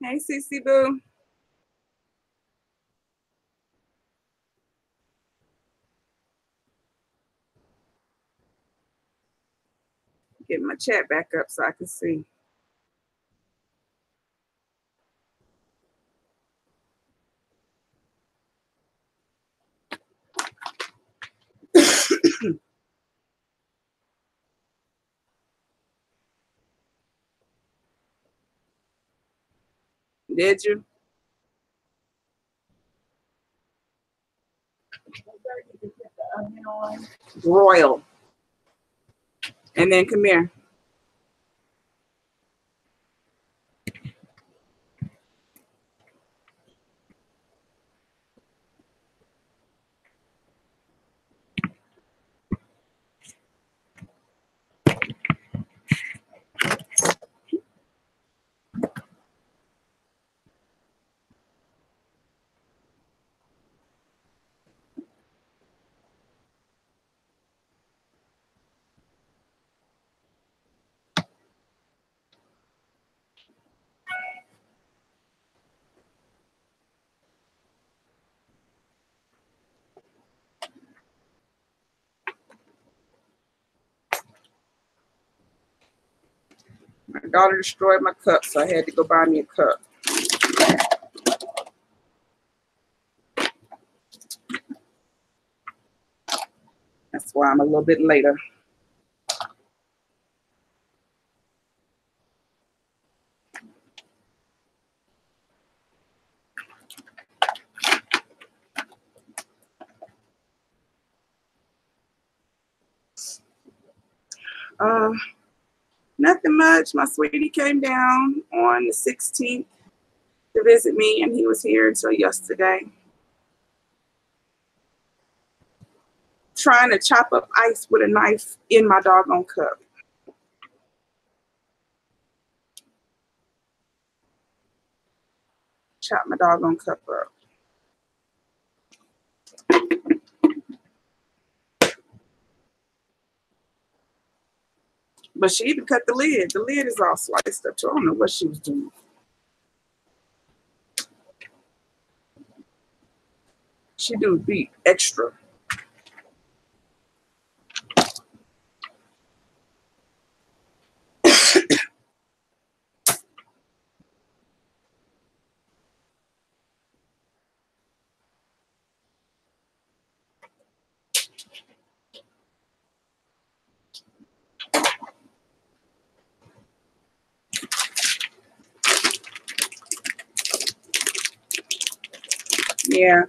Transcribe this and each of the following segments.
Hey, Cece Boo. Get my chat back up so I can see. Did you? Broil. And then come here. My daughter destroyed my cup, so I had to go buy me a cup. That's why I'm a little bit later. Nothing much. My sweetie came down on the 16th to visit me, and he was here until yesterday. Trying to chop up ice with a knife in my doggone cup. Chop my doggone cup up. But she even cut the lid. The lid is all sliced up, so I don't know what she was doing. She do be extra. Yeah.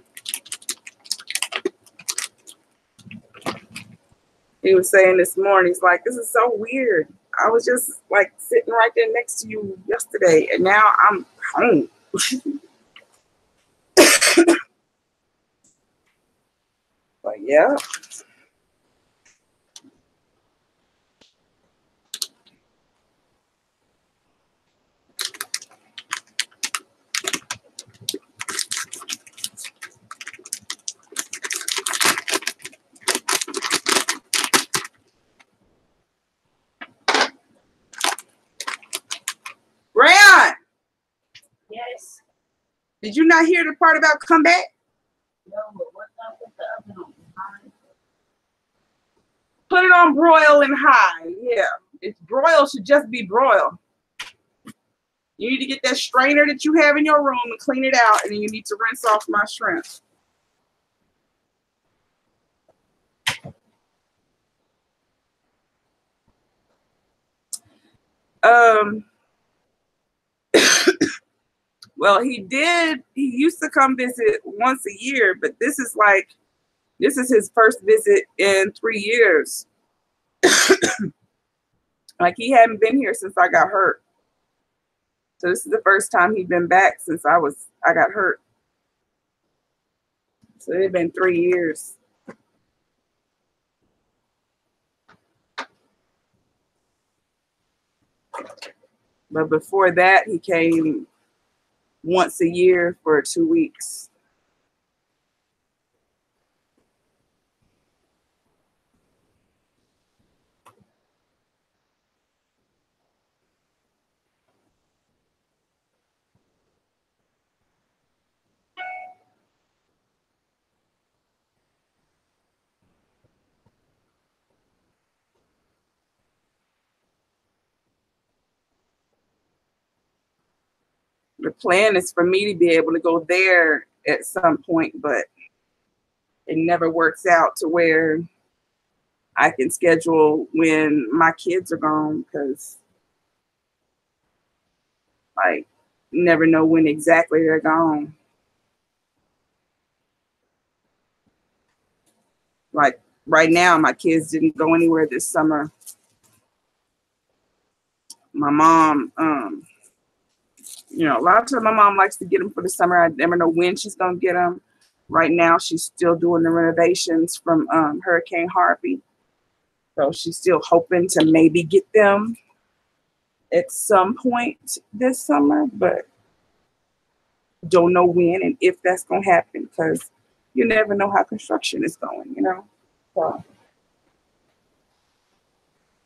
He was saying this morning, he's like, this is so weird. I was just like sitting right there next to you yesterday, and now I'm home. But yeah. Rayon, Yes. did you not hear the part about come back? No, but what's up with the oven on behind? Put it on broil and high. Yeah. It's broil should just be broil. You need to get that strainer that you have in your room and clean it out, and then you need to rinse off my shrimp. Um, well, he used to come visit once a year, but this is his first visit in 3 years. Like he hadn't been here since I got hurt. So this is the first time he'd been back since I got hurt. So it's been 3 years. But before that, he came once a year for 2 weeks. The plan is for me to be able to go there at some point, but it never works out to where I can schedule when my kids are gone, because like never know when exactly they're gone. Like right now, my kids didn't go anywhere this summer. My mom, a lot of times my mom likes to get them for the summer. I never know when she's gonna get them. Right now, she's still doing the renovations from Hurricane Harvey, so she's still hoping to maybe get them at some point this summer, but don't know when and if that's gonna happen, because you never know how construction is going. So,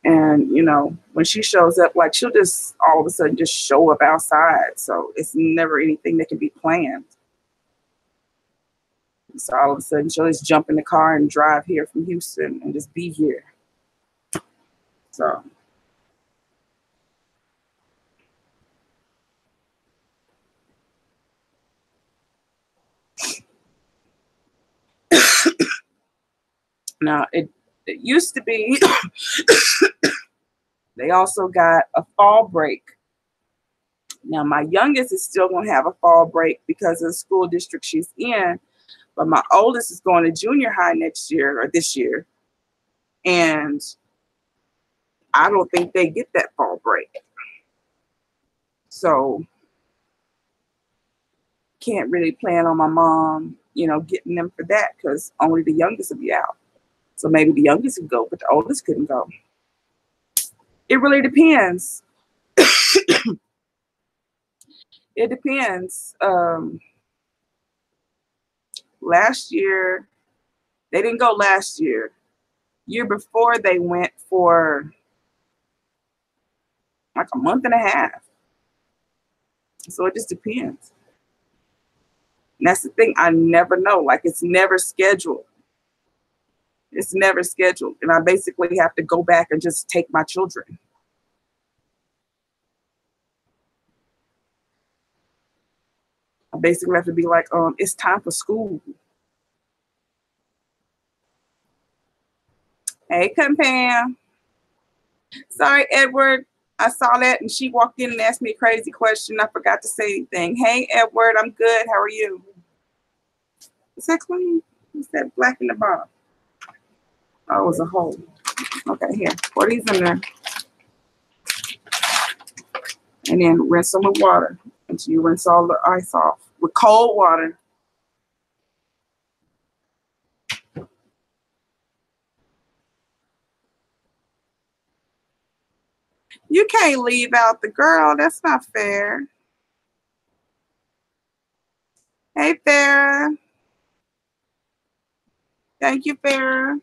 and when she shows up, like she'll just all of a sudden just show up outside, so it's never anything that can be planned. So all of a sudden she'll just jump in the car and drive here from Houston and just be here. So now it used to be they also got a fall break. Now my youngest is still going to have a fall break because of the school district she's in, but my oldest is going to junior high next year or this year, and I don't think they get that fall break. So can't really plan on my mom, getting them for that, because only the youngest will be out. So maybe the youngest could go, but the oldest couldn't go. It really depends. It depends. Last year, they didn't go last year. Year before, they went for like a month and a half. So it just depends. And that's the thing. I never know. Like, it's never scheduled. It's never scheduled. And I basically have to go back and just take my children. I basically have to be like, it's time for school. Hey, come Pam. Sorry, Edward. I saw that and she walked in and asked me a crazy question. I forgot to say anything. Hey, Edward, I'm good. How are you? Is that clean? What's that black in the bottom? Oh, it was a hole. Okay, here. Pour these in there. And then rinse them with water until you rinse all the ice off with cold water. You can't leave out the girl. That's not fair. Hey, Farrah. Thank you, Farrah.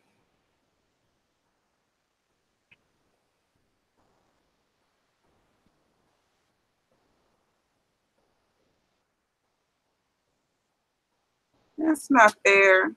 That's not fair.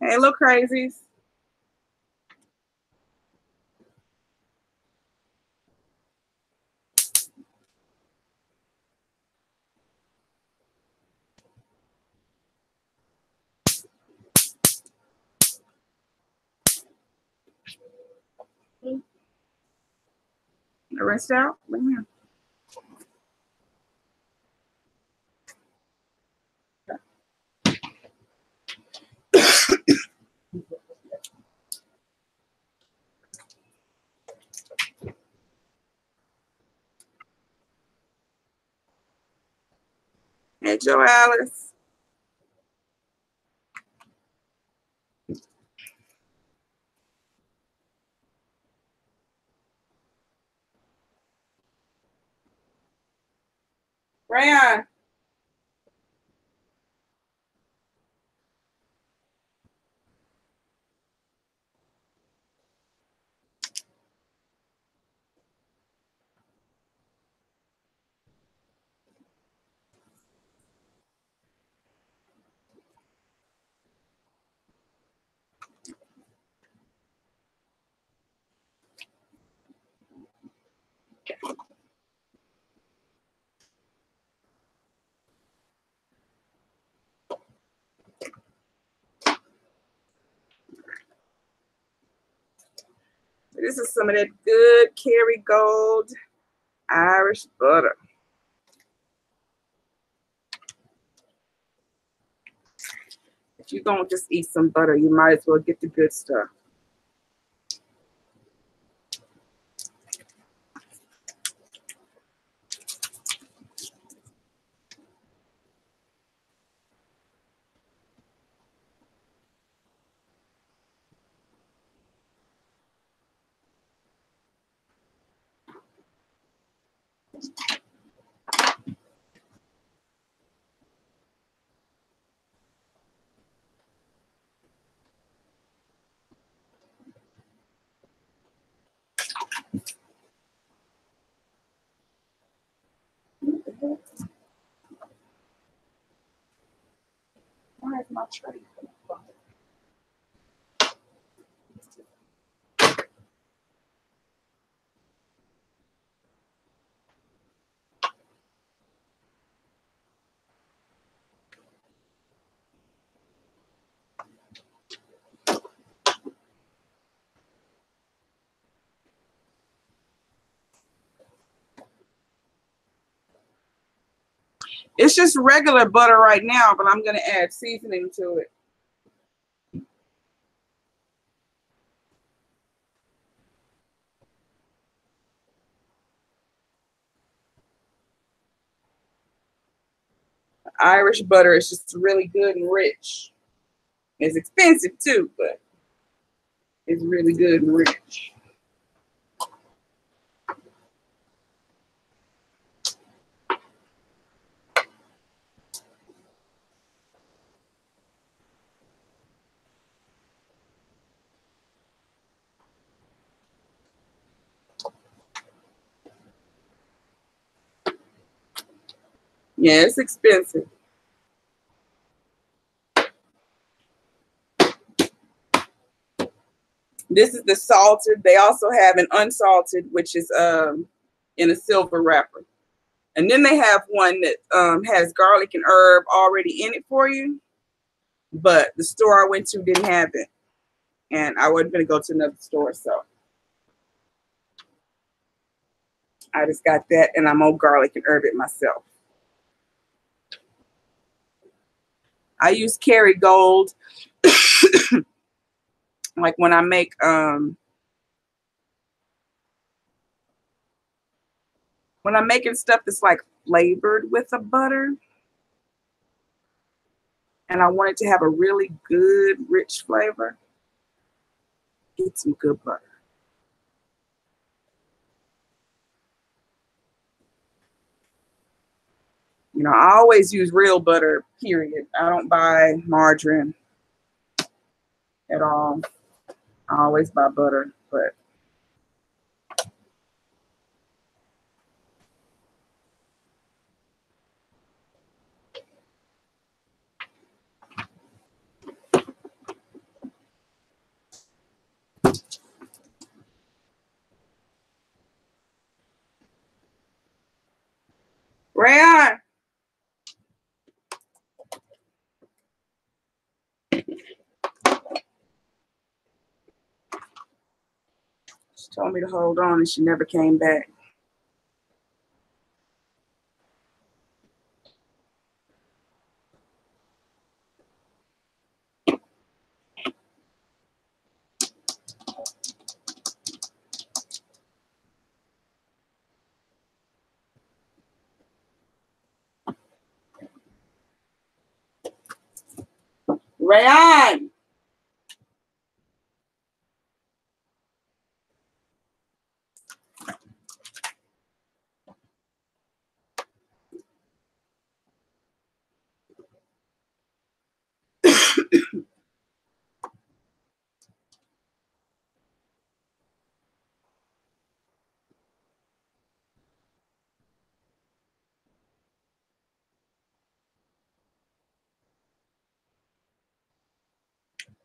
Hey, little crazies. Rinsed out? Let me Hey, Joe Alice. Rayon. This is some of that good Kerrygold Irish butter. If you're going to just eat some butter, you might as well get the good stuff. Why is my tray? It's just regular butter right now, but I'm going to add seasoning to it. Irish butter is just really good and rich. It's expensive too, but it's really good and rich. Yeah, it's expensive. This is the salted. They also have an unsalted, which is in a silver wrapper. And then they have one that has garlic and herb already in it for you. But the store I went to didn't have it. And I wasn't going to go to another store, so I just got that, and I'm on garlic and herb it myself. I use Kerrygold. Like when I make when I'm making stuff that's like flavored with a butter, and I want it to have a really good, rich flavor, get some good butter. You know, I always use real butter, period. I don't buy margarine at all. I always buy butter, but Rayon. She told me to hold on, and she never came back. Rayon.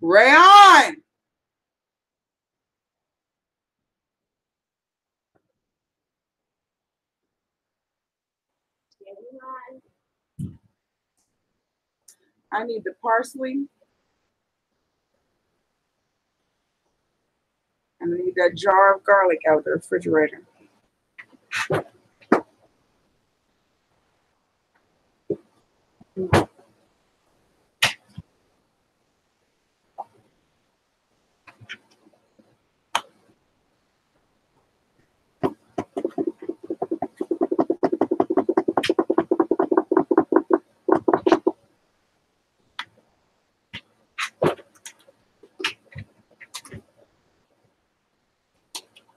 Rayon. I need the parsley. And I need that jar of garlic out of the refrigerator.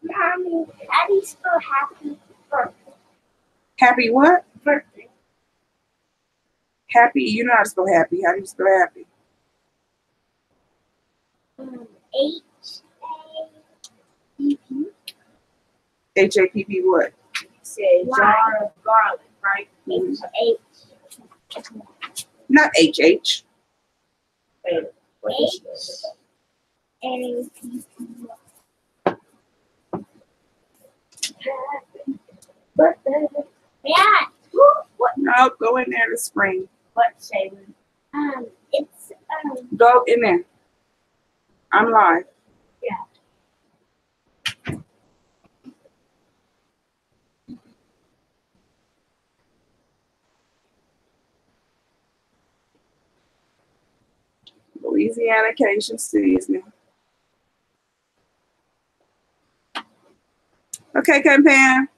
Mommy, how do you spell happy birthday? Happy what? Birthday. Happy. You know how to spell happy. How do you spell happy? H-A-P-P. H-A-P-P what? Say jar of garlic, right? H-H. Not H-H. H-A-P-P. Birthday. Yeah. What? No, go in there to spring. What, Shaylin? It's Go in there. I'm live. Yeah. Louisiana Cajun seasoning. Okay, Pam.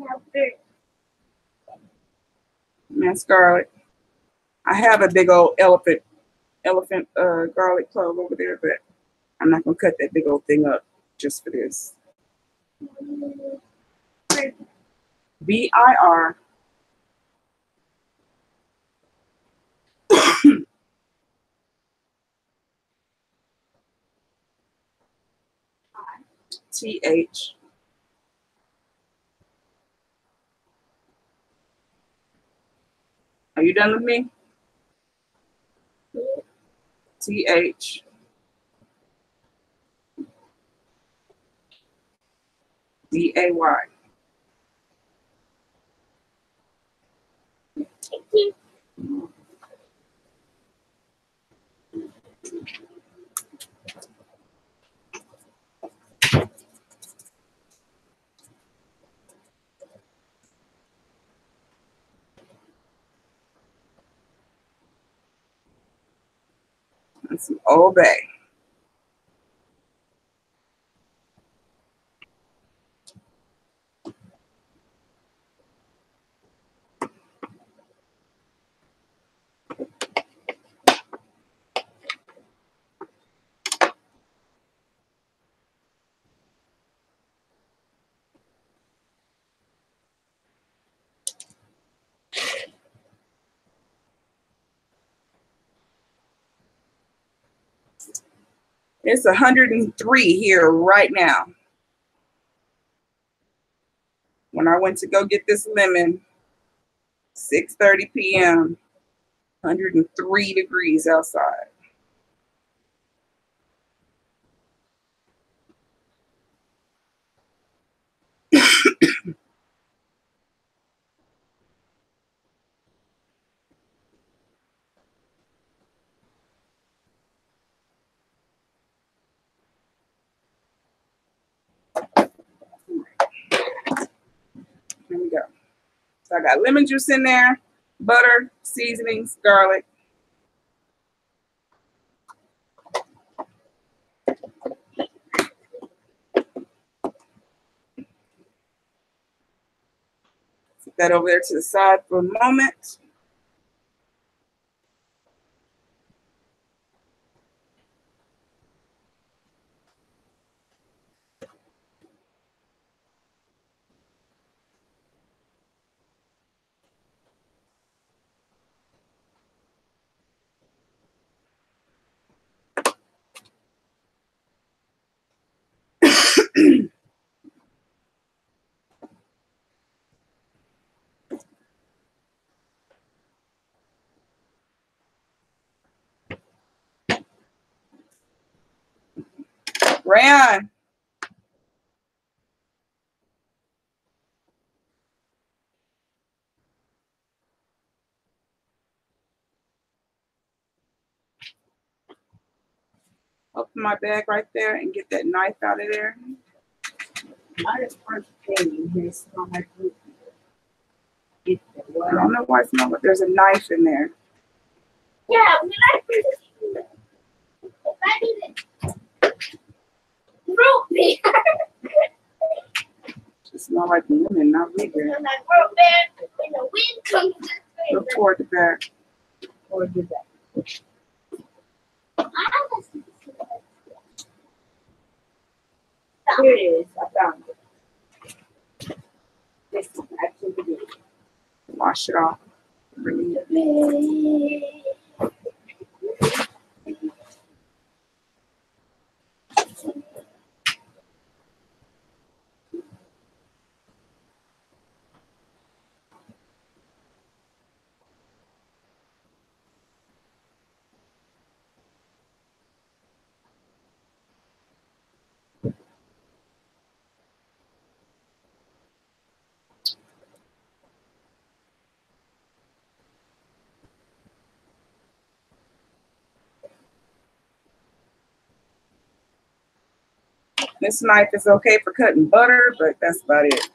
now birthday. Minced garlic. I have a big old elephant garlic clove over there, but I'm not gonna cut that big old thing up just for this. B-I-R. T-H. Are you done with me? T-H. D-A-Y. Thank you. And some Old Bay. It's 103 here right now. When I went to go get this lemon, 6:30 p.m., 103 degrees outside. So I got lemon juice in there, butter, seasonings, garlic. Put that over there to the side for a moment. Rayon. Open my bag right there and get that knife out of there. I just first thing in here smell like root beer. I don't know why it smells like there's a knife in there. Yeah, when I first if I didn't root beer. It smells like lemon, not root beer. Like root beer when the wind comes this way. Look toward the back. Or do that. Here it is. I found it. This is actually the video. Wash it off. Bring it. This knife is okay for cutting butter, but that's about it.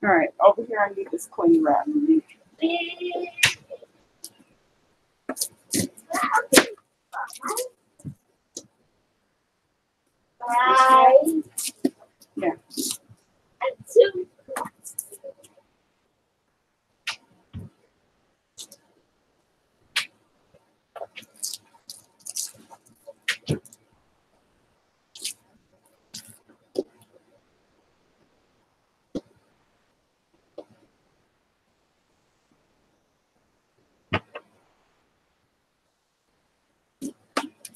All right, over here I need this cling wrap. Right. Yeah. Two.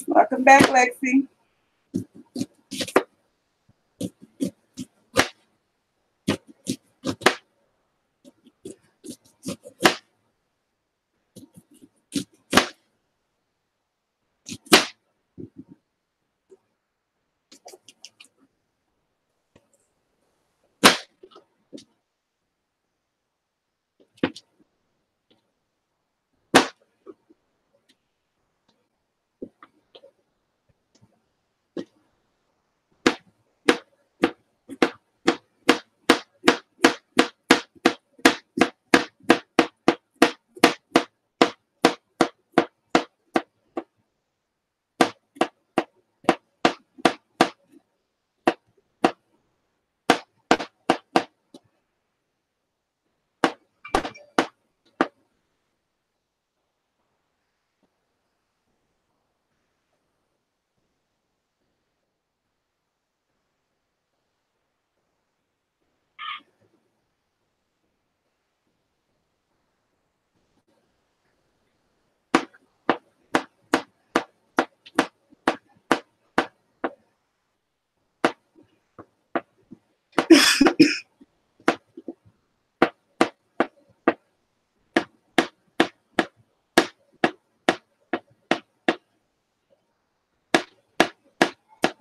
Welcome back, Lexi.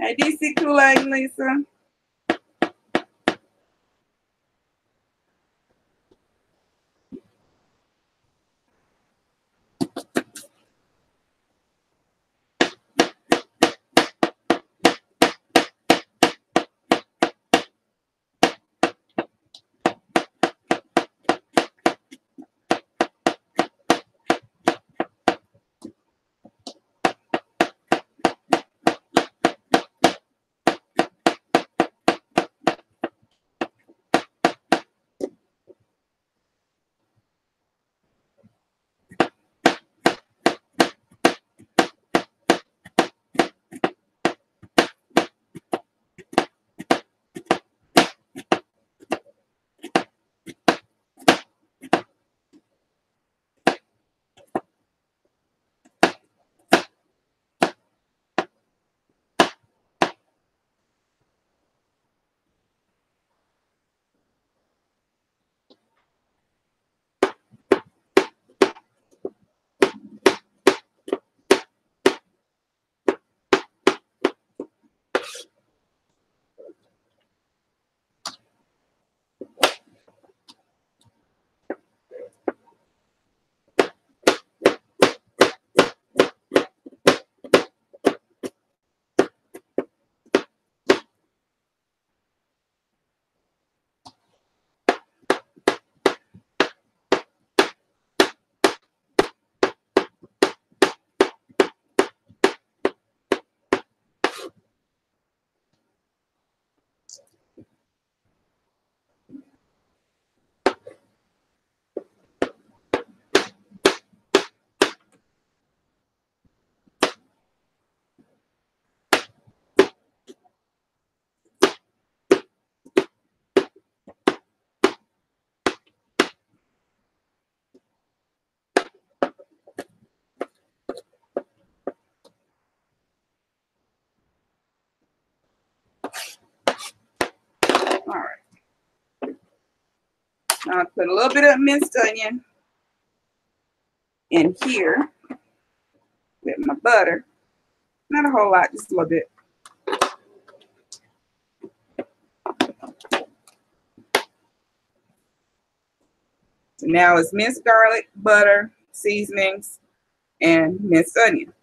Hey, DC Kool-Aid, Lisa. All right. Now I put a little bit of minced onion in here with my butter. Not a whole lot, just a little bit. So now it's minced garlic, butter, seasonings, and minced onion.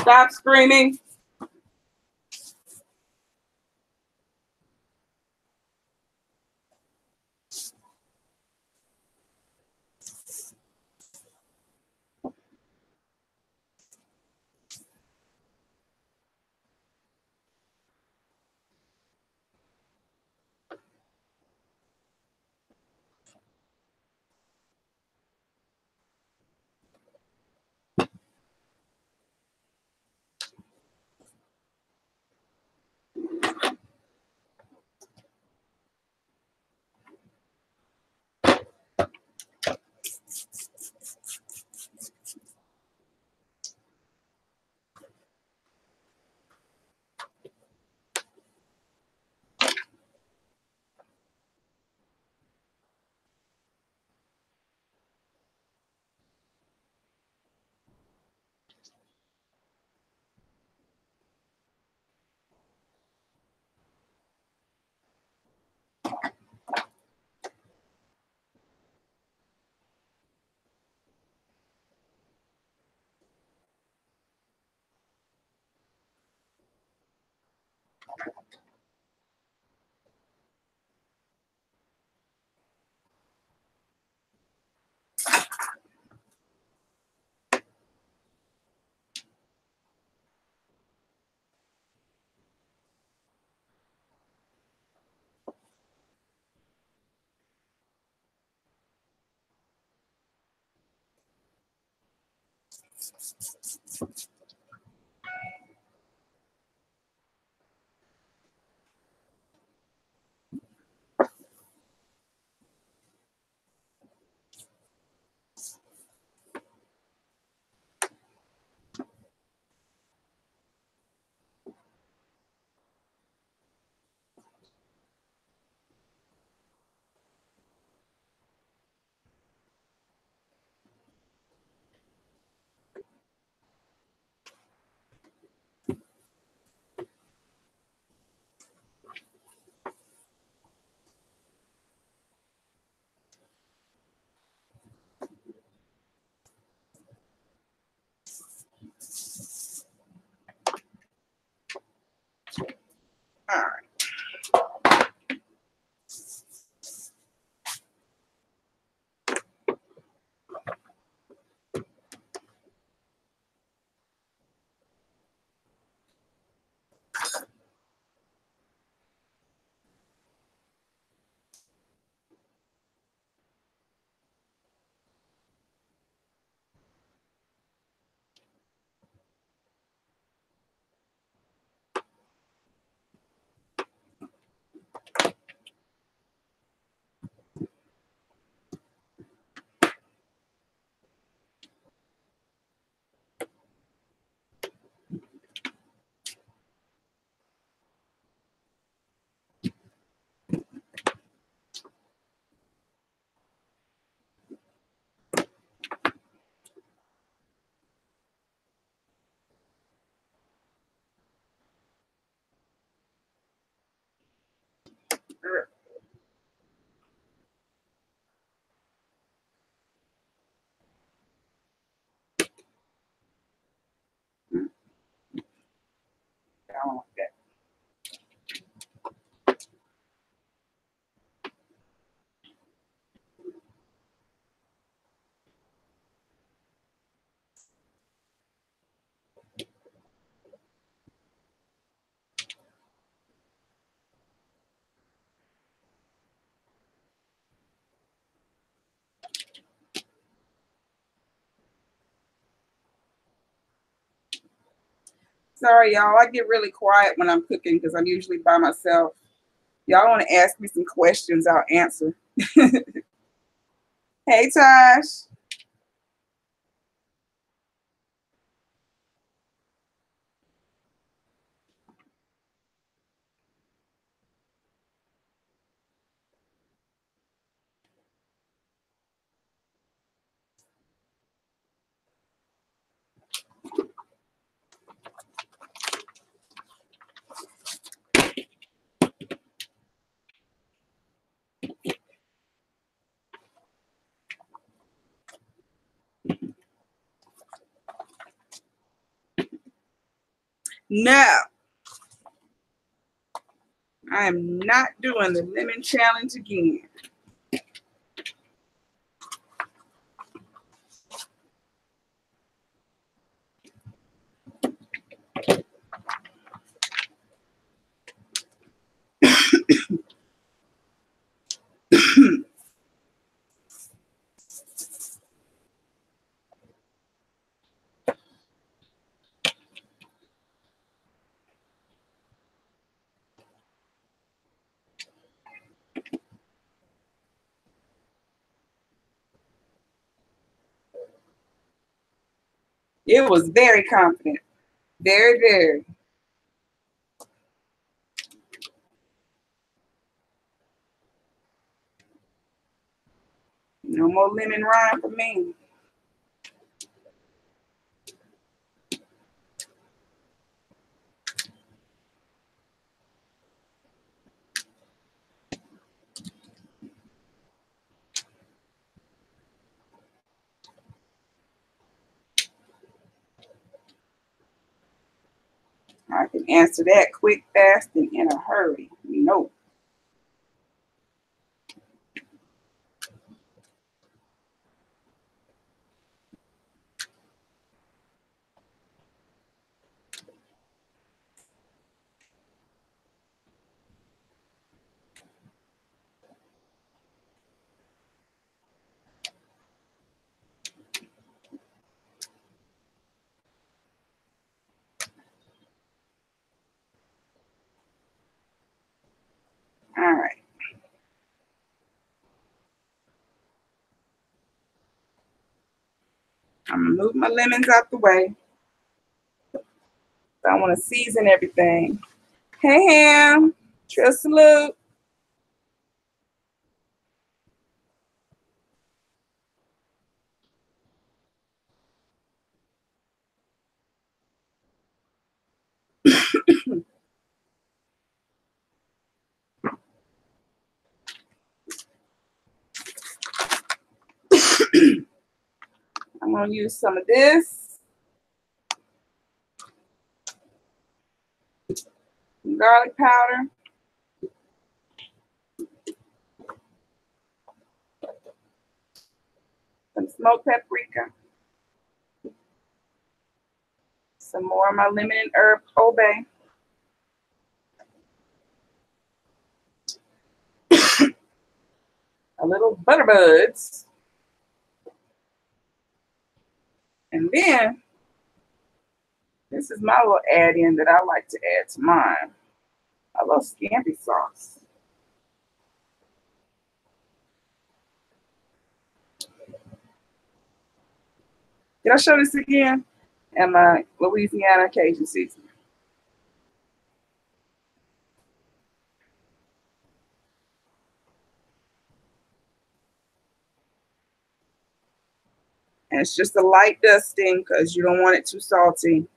Stop screaming. All right. I don't like that. Sorry, y'all. I get really quiet when I'm cooking because I'm usually by myself. Y'all want to ask me some questions, I'll answer. Hey, Tosh. No, I am not doing the lemon challenge again. It was very confident. Very, very. No more lemon rind for me. I can answer that quick, fast, and in a hurry. No. All right. I'm gonna move my lemons out the way. I want to season everything. Hey, Ham. Trill salute. I'm gonna use some of this garlic powder. Some smoked paprika. Some more of my lemon and herb Old Bay. A little butter buds. And then, this is my little add-in that I like to add to mine. A little scampi sauce. Did I show this again? And my Louisiana Cajun seasoning. And it's just a light dusting because you don't want it too salty.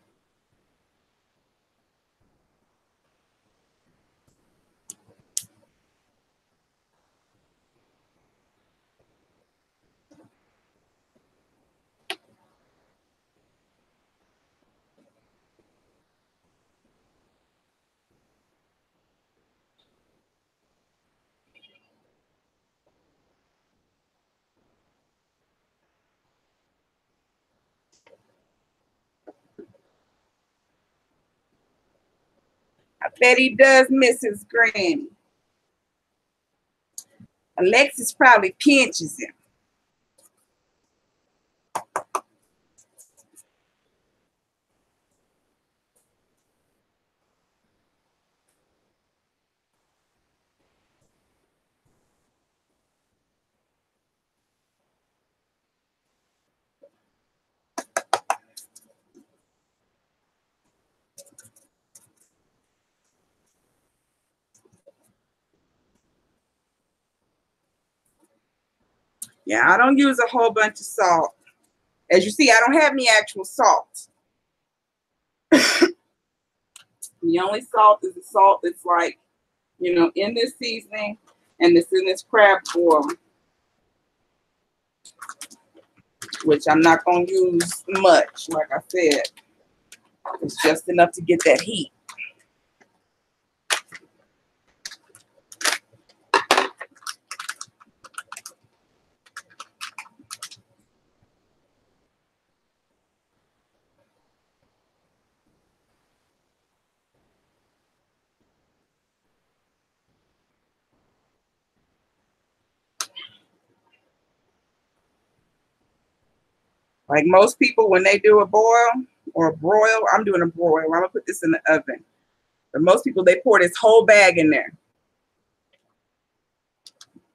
I bet he does miss his granny. Alexis probably pinches him. Yeah, I don't use a whole bunch of salt. As you see, I don't have any actual salt. The only salt is the salt that's like, you know, in this seasoning and it's in this crab boil, which I'm not going to use much. Like I said, it's just enough to get that heat. Like most people, when they do a boil or a broil, I'm doing a broil. I'm going to put this in the oven. But most people, they pour this whole bag in there.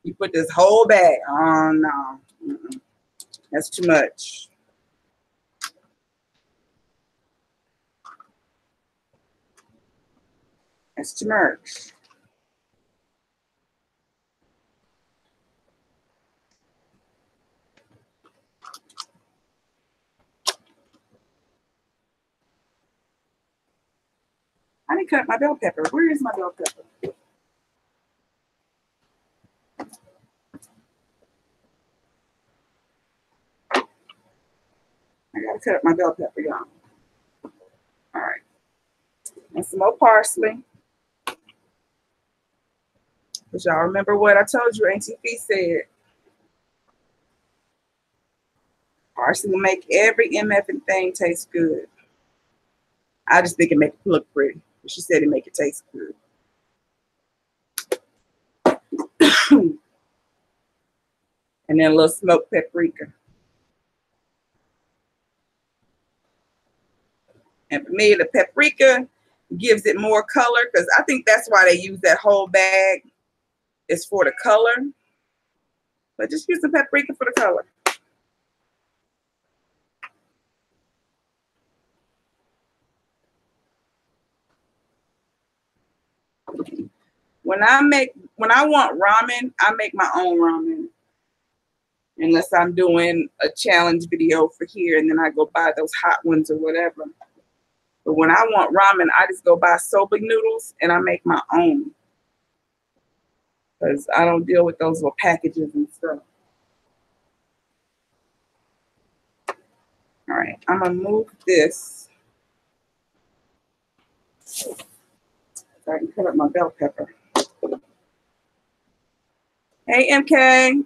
You put this whole bag. Oh, no. That's too much. That's too much. I didn't cut my bell pepper. Where is my bell pepper? I gotta cut up my bell pepper, y'all. All right. And some more parsley. Because y'all remember what I told you, Auntie Fee said. Parsley will make every MF thing taste good. I just think it make it look pretty. But she said it make it taste good. And then a little smoked paprika. And for me, the paprika gives it more color because I think that's why they use that whole bag. is for the color, but just use the paprika for the color. When I want ramen, I make my own ramen. Unless I'm doing a challenge video for here and then I go buy those hot ones or whatever. But when I want ramen, I just go buy soba noodles and I make my own. Because I don't deal with those little packages and stuff. All right, I'm going to move this so I can cut up my bell pepper. Hey, MK.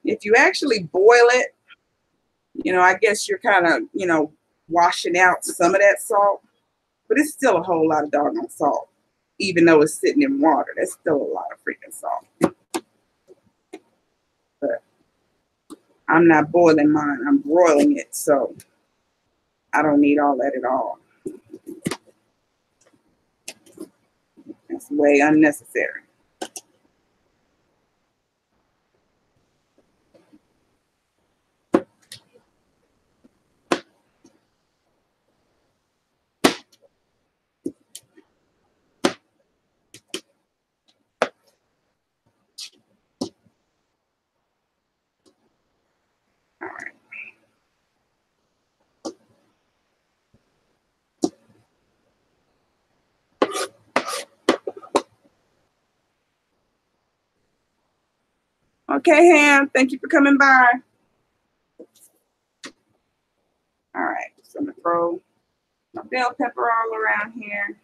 If you actually boil it, I guess you're kind of, washing out some of that salt, but it's still a whole lot of doggone salt. Even though it's sitting in water, that's still a lot of freaking salt. But I'm not boiling mine, I'm broiling it, so I don't need all that at all. That's way unnecessary. All right. Okay, Ham, thank you for coming by. All right, so I'm gonna throw my bell pepper all around here.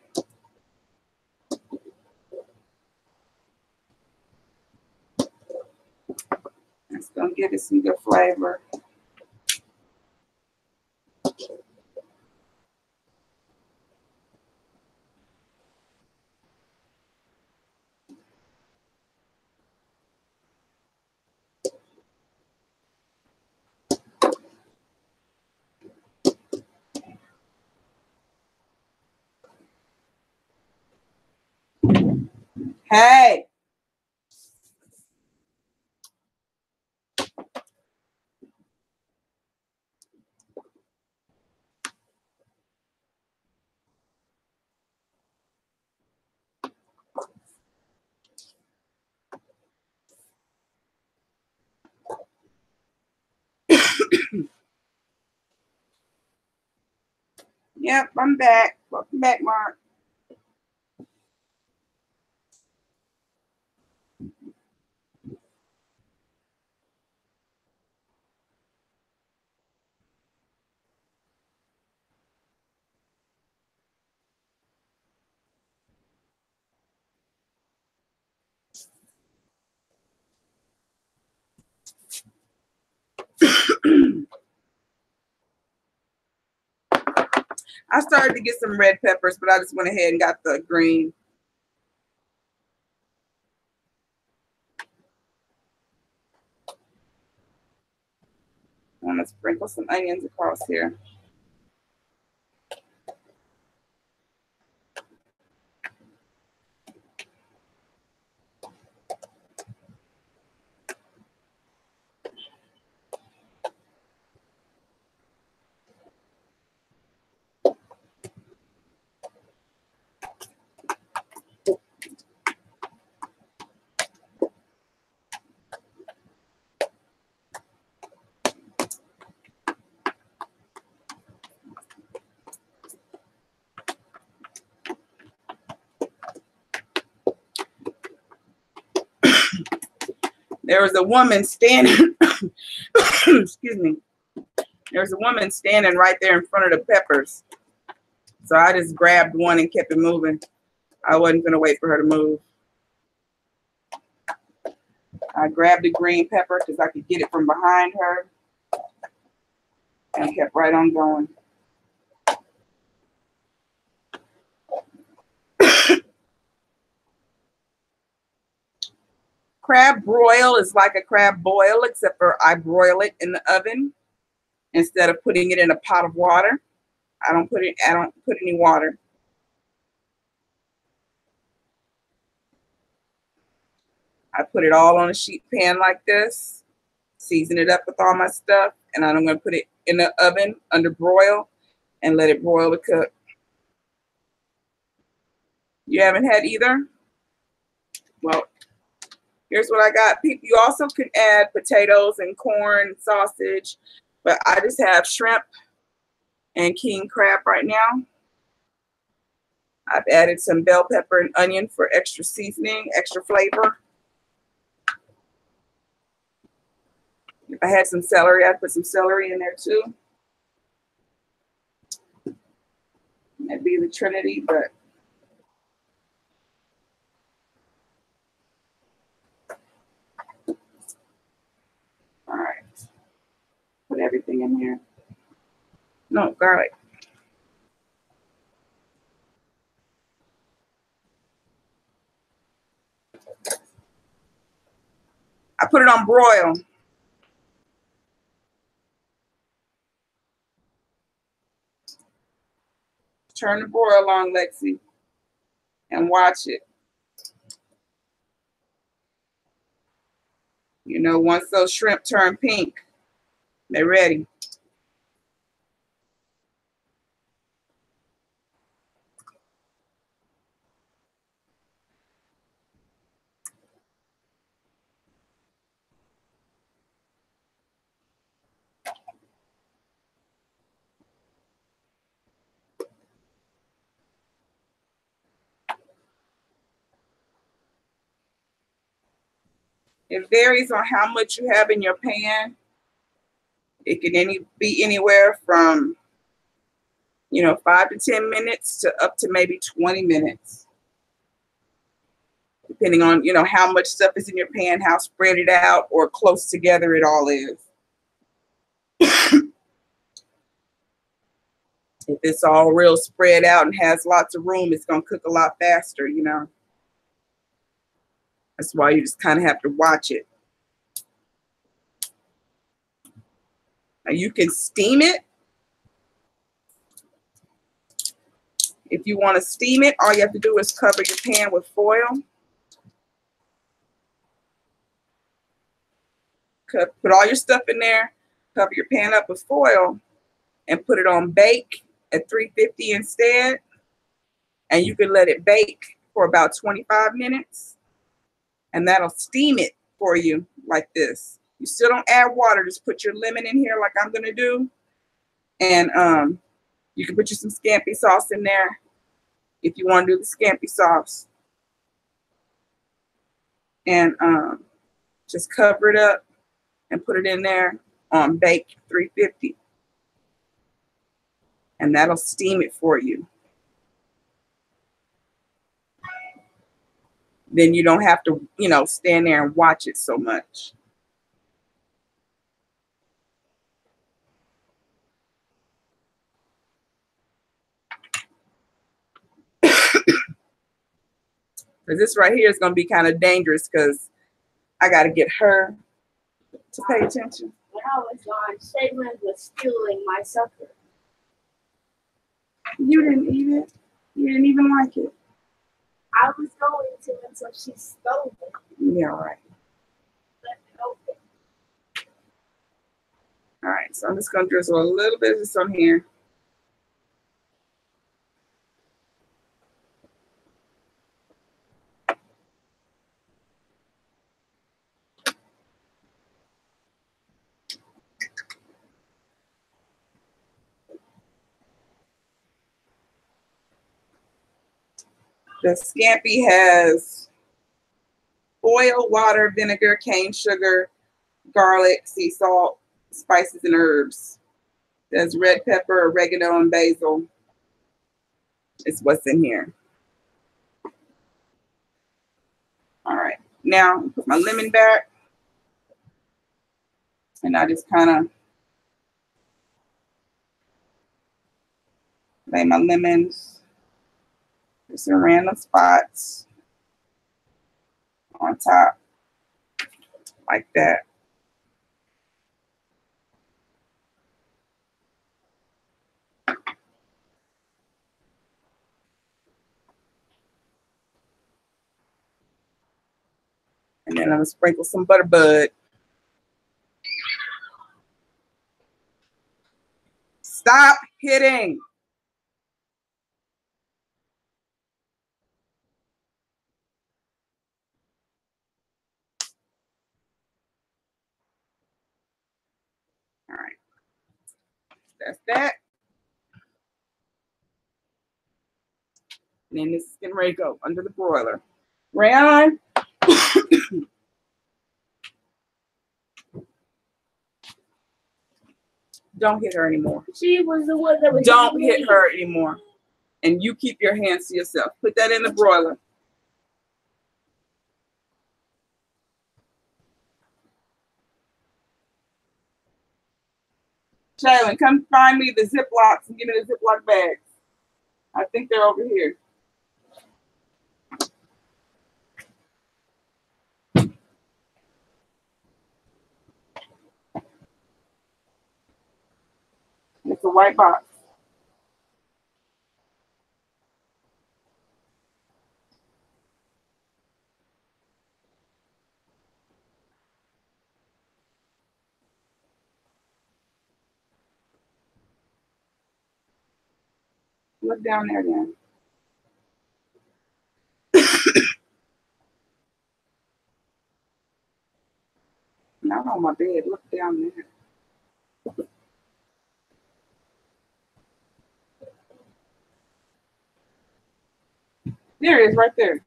That's gonna give it some good flavor. Hey. Yep, I'm back. Welcome back, Mark. I started to get some red peppers, but I just went ahead and got the green. I'm gonna sprinkle some onions across here. There was a woman standing, excuse me. There was a woman standing right there in front of the peppers. So I just grabbed one and kept it moving. I wasn't gonna wait for her to move. I grabbed the green pepper because I could get it from behind her and kept right on going. Crab broil is like a crab boil, except for I broil it in the oven instead of putting it in a pot of water. I don't put any water. I put it all on a sheet pan like this, season it up with all my stuff, and I'm going to put it in the oven under broil and let it broil to cook. You haven't had either? Well, here's what I got. You also can add potatoes and corn, sausage, but I just have shrimp and king crab right now. I've added some bell pepper and onion for extra seasoning, extra flavor. If I had some celery, I'd put some celery in there too. That'd be the Trinity, but all right. Put everything in here. No, garlic. I put it on broil. Turn the broil on, Lexi, and watch it. You know, once those shrimp turn pink, they're ready. It varies on how much you have in your pan. It can be anywhere from, 5 to 10 minutes to up to maybe 20 minutes. Depending on, how much stuff is in your pan, how spread it out or close together it all is. If it's all real spread out and has lots of room, it's going to cook a lot faster, That's why you just kind of have to watch it. Now you can steam it. If you want to steam it, all you have to do is cover your pan with foil. Put all your stuff in there, cover your pan up with foil, and put it on bake at 350 instead. And you can let it bake for about 25 minutes. And that'll steam it for you like this. You still don't add water. Just put your lemon in here like I'm going to do. And you can put you some scampi sauce in there if you want to do the scampi sauce. And just cover it up and put it in there on bake 350. And that'll steam it for you. Then you don't have to, stand there and watch it so much. Because this right here is going to be kind of dangerous because I got to get her to pay attention. When I was gone, Shaylin was stealing my supper. You didn't eat it. You didn't even like it. I was going to until she stole it. Yeah, right. Left it open. All right, so I'm just going to drizzle a little bit of this on here. The scampi has oil, water, vinegar, cane sugar, garlic, sea salt, spices, and herbs. There's red pepper, oregano, and basil. It's what's in here. All right, now put my lemon back. And I just kind of lay my lemons just in random spots on top, like that. And then I'm gonna sprinkle some butter bud. Stop hitting. All right, that's that. And then this is getting ready to go under the broiler. Rayon. Don't hit her anymore. She was the one that was. Don't hit her anymore. And you keep your hands to yourself. Put that in the broiler. Shaylin, come find me the Ziplocs and give me the Ziploc bags. I think they're over here. It's a white box. Look down there then. Not on my bed. Look down there. There it is, right there.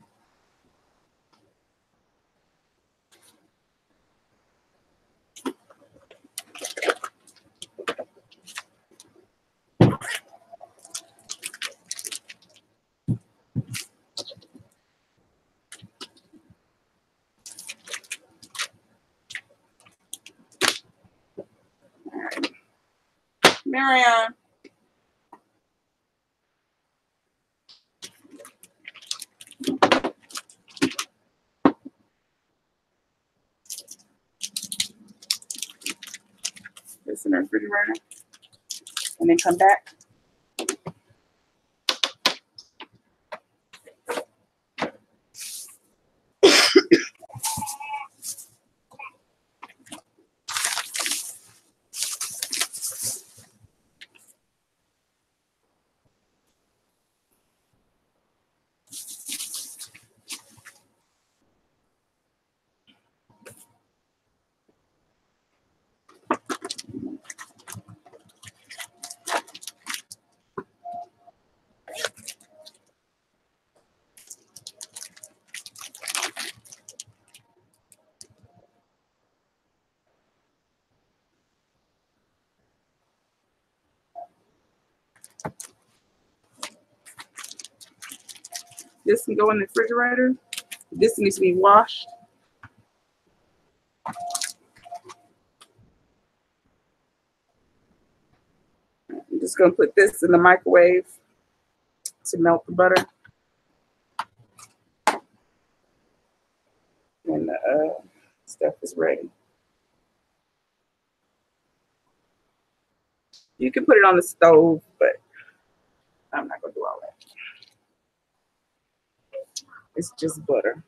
All right. Marianne. This in the refrigerator. And then come back. This can go in the refrigerator. This needs to be washed. I'm just going to put this in the microwave to melt the butter. Stuff is ready. You can put it on the stove, but I'm not gonna do all that. It's just butter.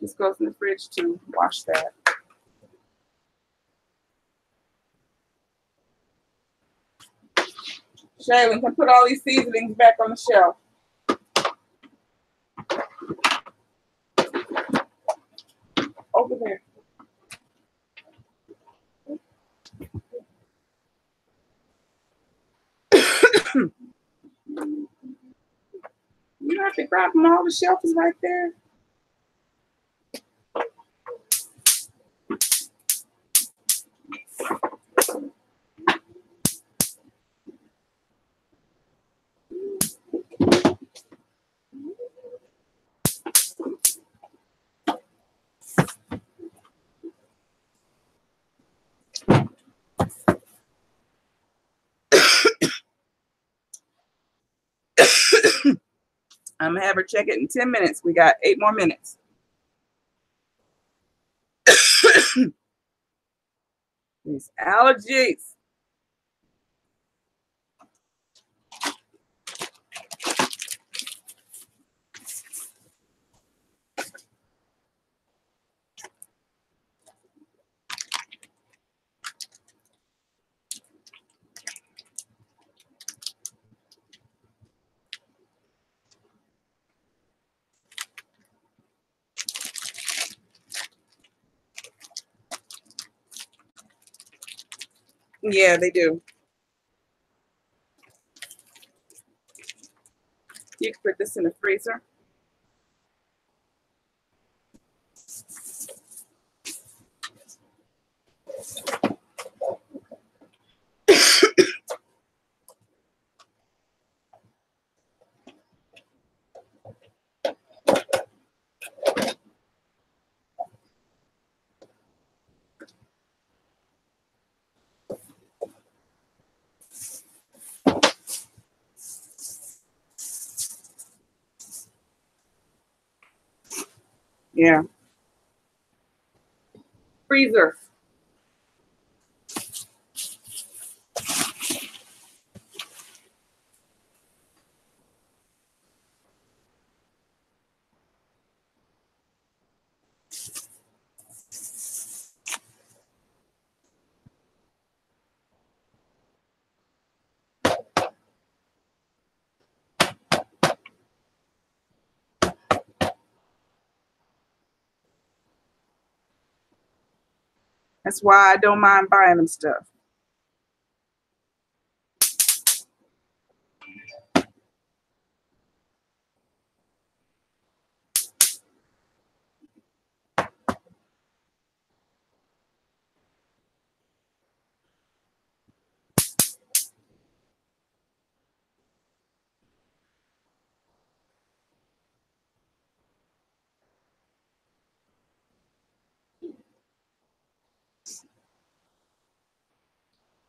This goes in the fridge to wash that. Shaylin can put all these seasonings back on the shelf. Over there. You don't have to grab them all. The shelf is right there. I'm gonna have her check it in 10 minutes. We got 8 more minutes. These allergies. Yeah, they do. You can put this in the freezer. Yeah. Freezer. That's why I don't mind buying them stuff.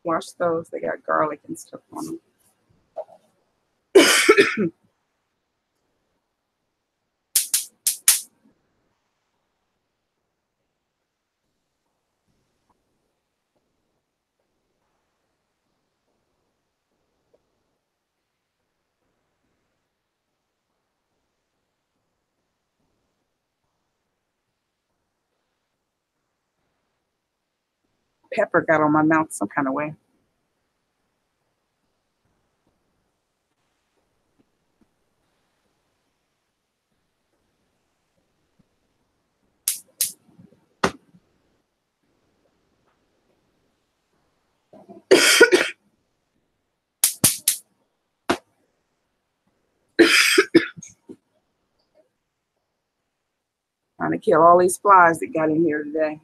Wash those. They got garlic and stuff on them. Pepper got on my mouth some kind of way. Trying to kill all these flies that got in here today.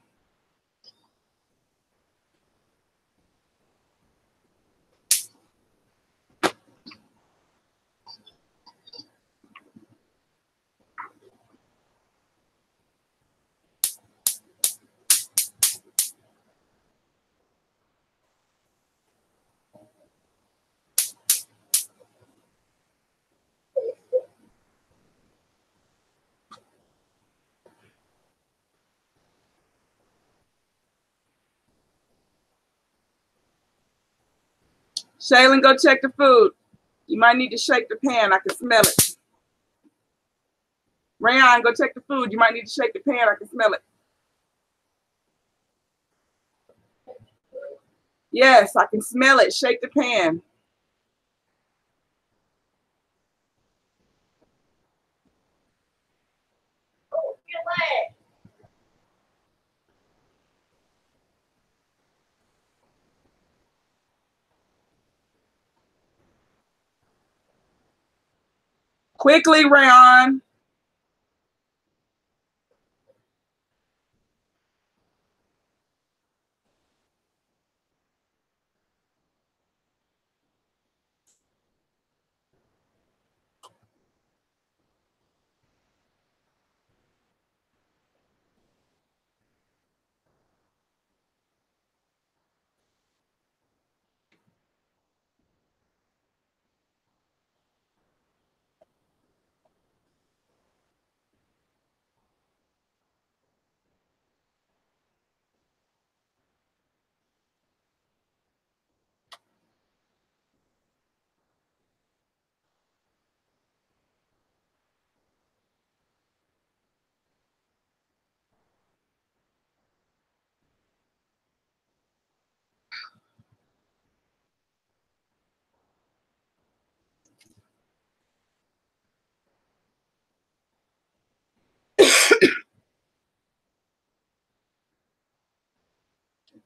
Shaylin, go check the food. You might need to shake the pan. I can smell it. Rayon, go check the food. You might need to shake the pan. I can smell it. Yes, I can smell it. Shake the pan. Quickly, Rayon.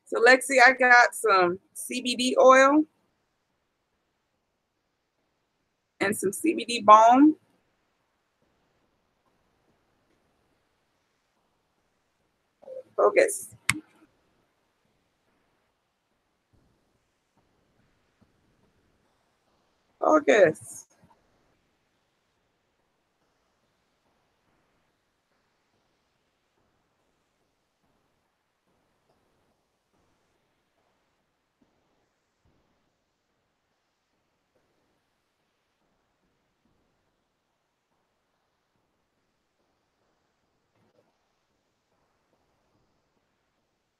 So, Lexi, I got some CBD oil and some CBD balm. Focus. Focus.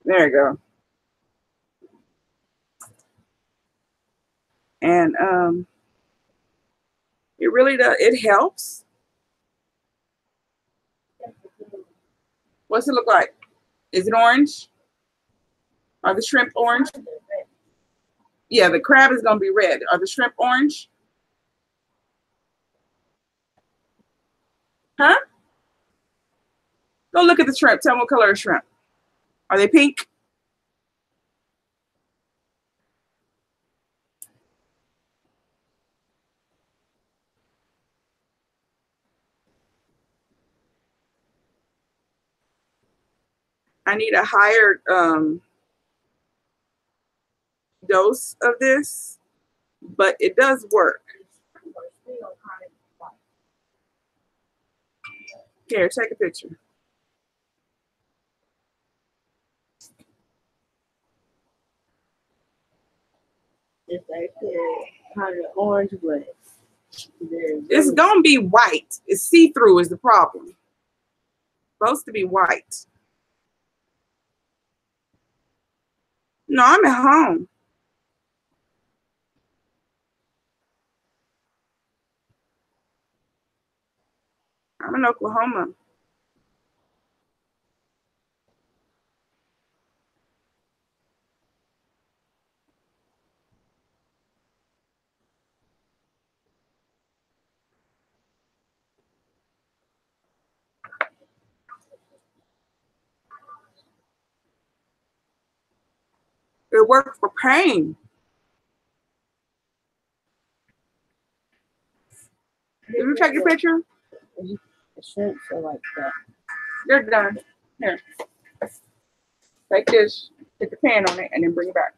There you go. And it really does. It helps. What's it look like? Is it orange? Are the shrimp orange? Yeah, the crab is going to be red. Are the shrimp orange? Huh? Go look at the shrimp. Tell me what color is shrimp. Are they pink? I need a higher dose of this, but it does work. Here, take a picture. It's like kind of orange, but it's gonna be white. It's see-through is the problem. It's supposed to be white. No, I'm at home. I'm in Oklahoma. It works for pain. Did you take your picture? the shrimps are like that. They're done. Here. Take this, put the pan on it, and then bring it back.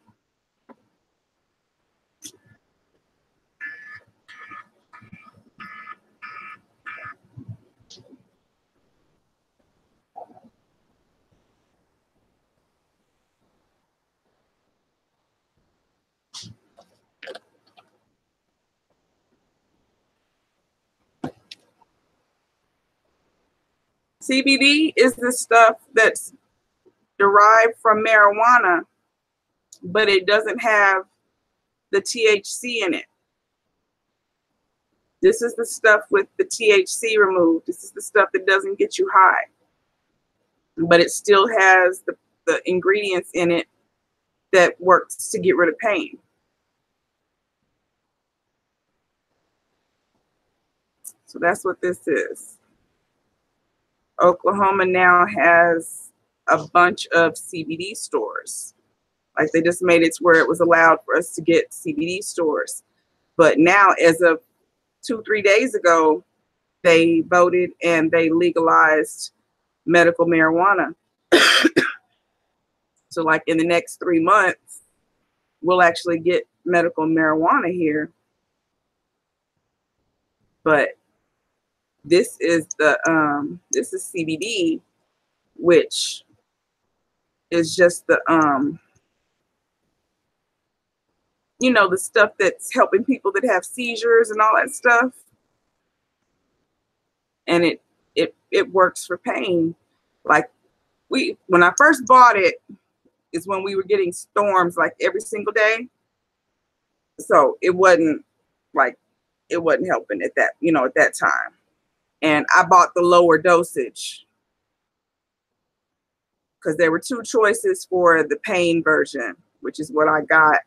CBD is the stuff that's derived from marijuana, but it doesn't have the THC in it. This is the stuff with the THC removed. This is the stuff that doesn't get you high, but it still has the ingredients in it that works to get rid of pain. So that's what this is. Oklahoma now has a bunch of CBD stores. Like they just made it to where it was allowed for us to get CBD stores. But now, as of 2-3 days ago, they voted and they legalized medical marijuana. So like in the next 3 months, we'll actually get medical marijuana here. But this is this is CBD, which is just the you know, the stuff that's helping people that have seizures and all that stuff. And it works for pain. Like when I first bought it is when we were getting storms like every single day. So it wasn't helping at that, you know, at that time. And I bought the lower dosage because there were 2 choices for the pain version, which is what I got.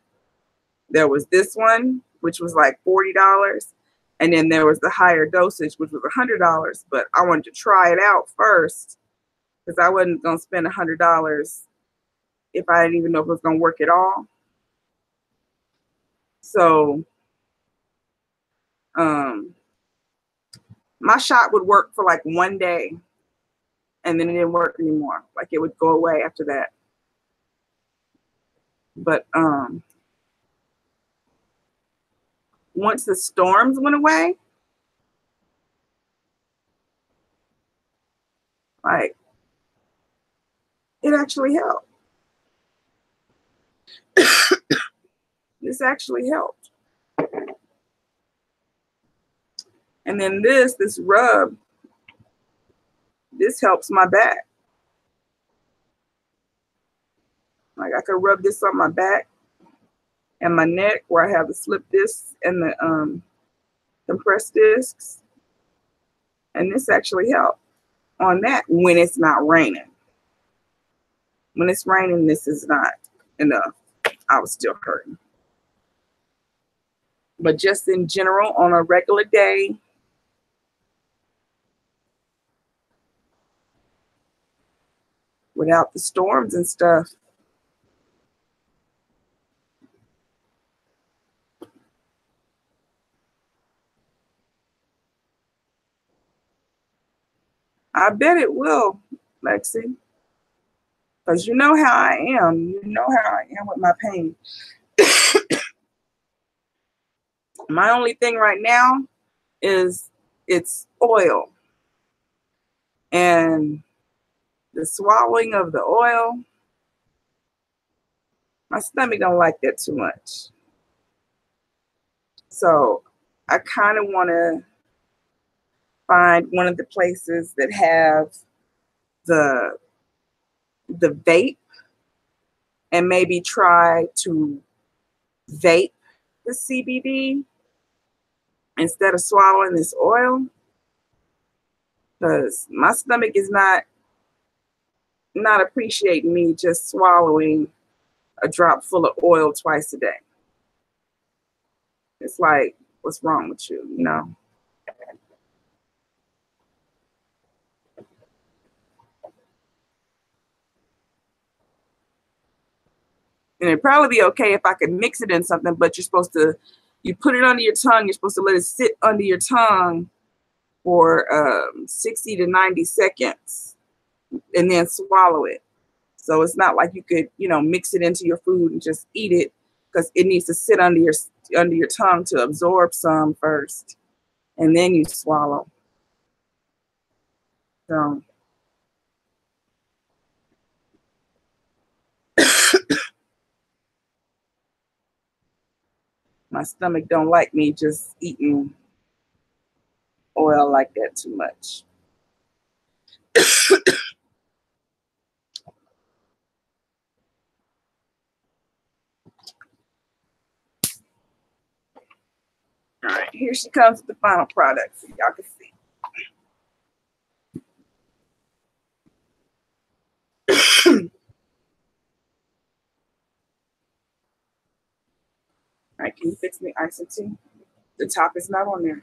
There was this one, which was like $40. And then there was the higher dosage, which was $100. But I wanted to try it out first because I wasn't going to spend $100 if I didn't even know if it was going to work at all. So my shot would work for like 1 day and then it didn't work anymore. Like it would go away after that. But once the storms went away, like it actually helped. This actually helped. And then this rub, this helps my back. Like I could rub this on my back and my neck where I have the slip discs and the compressed discs. And this actually helped on that when it's not raining. When it's raining, this is not enough. I was still hurting. But just in general, on a regular day, without the storms and stuff, I bet it will, Lexi. Because you know how I am. You know how I am with my pain. My only thing right now is it's oil. And the swallowing of the oil, my stomach don't like that too much. So I kind of want to find one of the places that have the vape and maybe try to vape the CBD instead of swallowing this oil, because my stomach is not appreciating me just swallowing a drop full of oil twice a day. It's like, what's wrong with you, you know? And it'd probably be okay if I could mix it in something, but you put it under your tongue, you're supposed to let it sit under your tongue for 60 to 90 seconds and then swallow it. So it's not like you could, you know, mix it into your food and just eat it, because it needs to sit under your tongue to absorb some first, and then you swallow. So my stomach don't like me just eating oil like that too much. Here she comes with the final product, so y'all can see. All right, can you fix me icing tea? The top is not on there.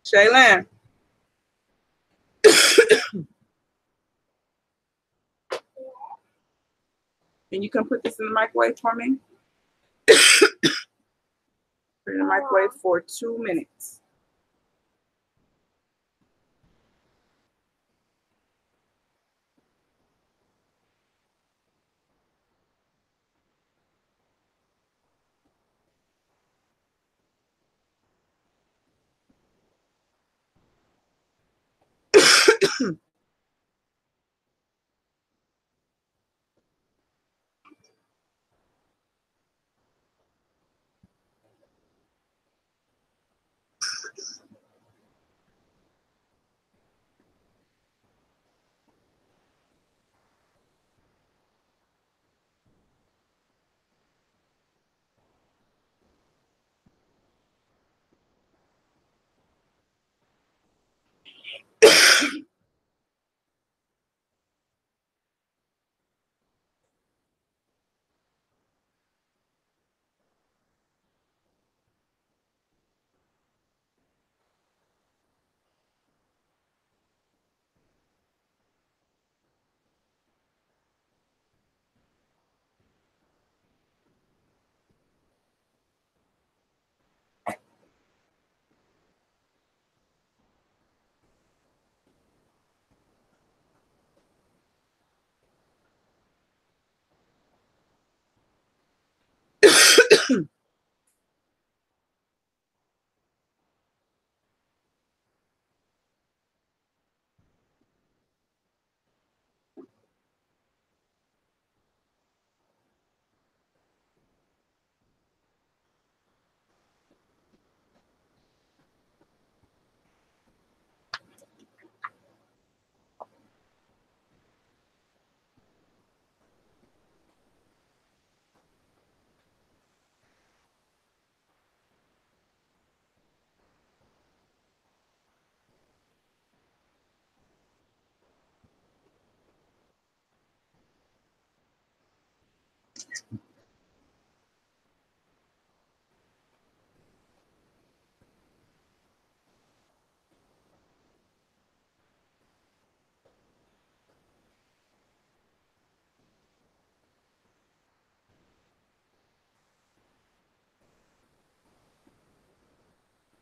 Shaylin. Can you come put this in the microwave for me? Put it in the microwave for 2 minutes.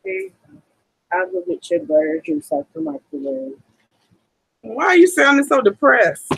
Okay. I'll go get your butter juice out the microwave. Why are you sounding so depressed?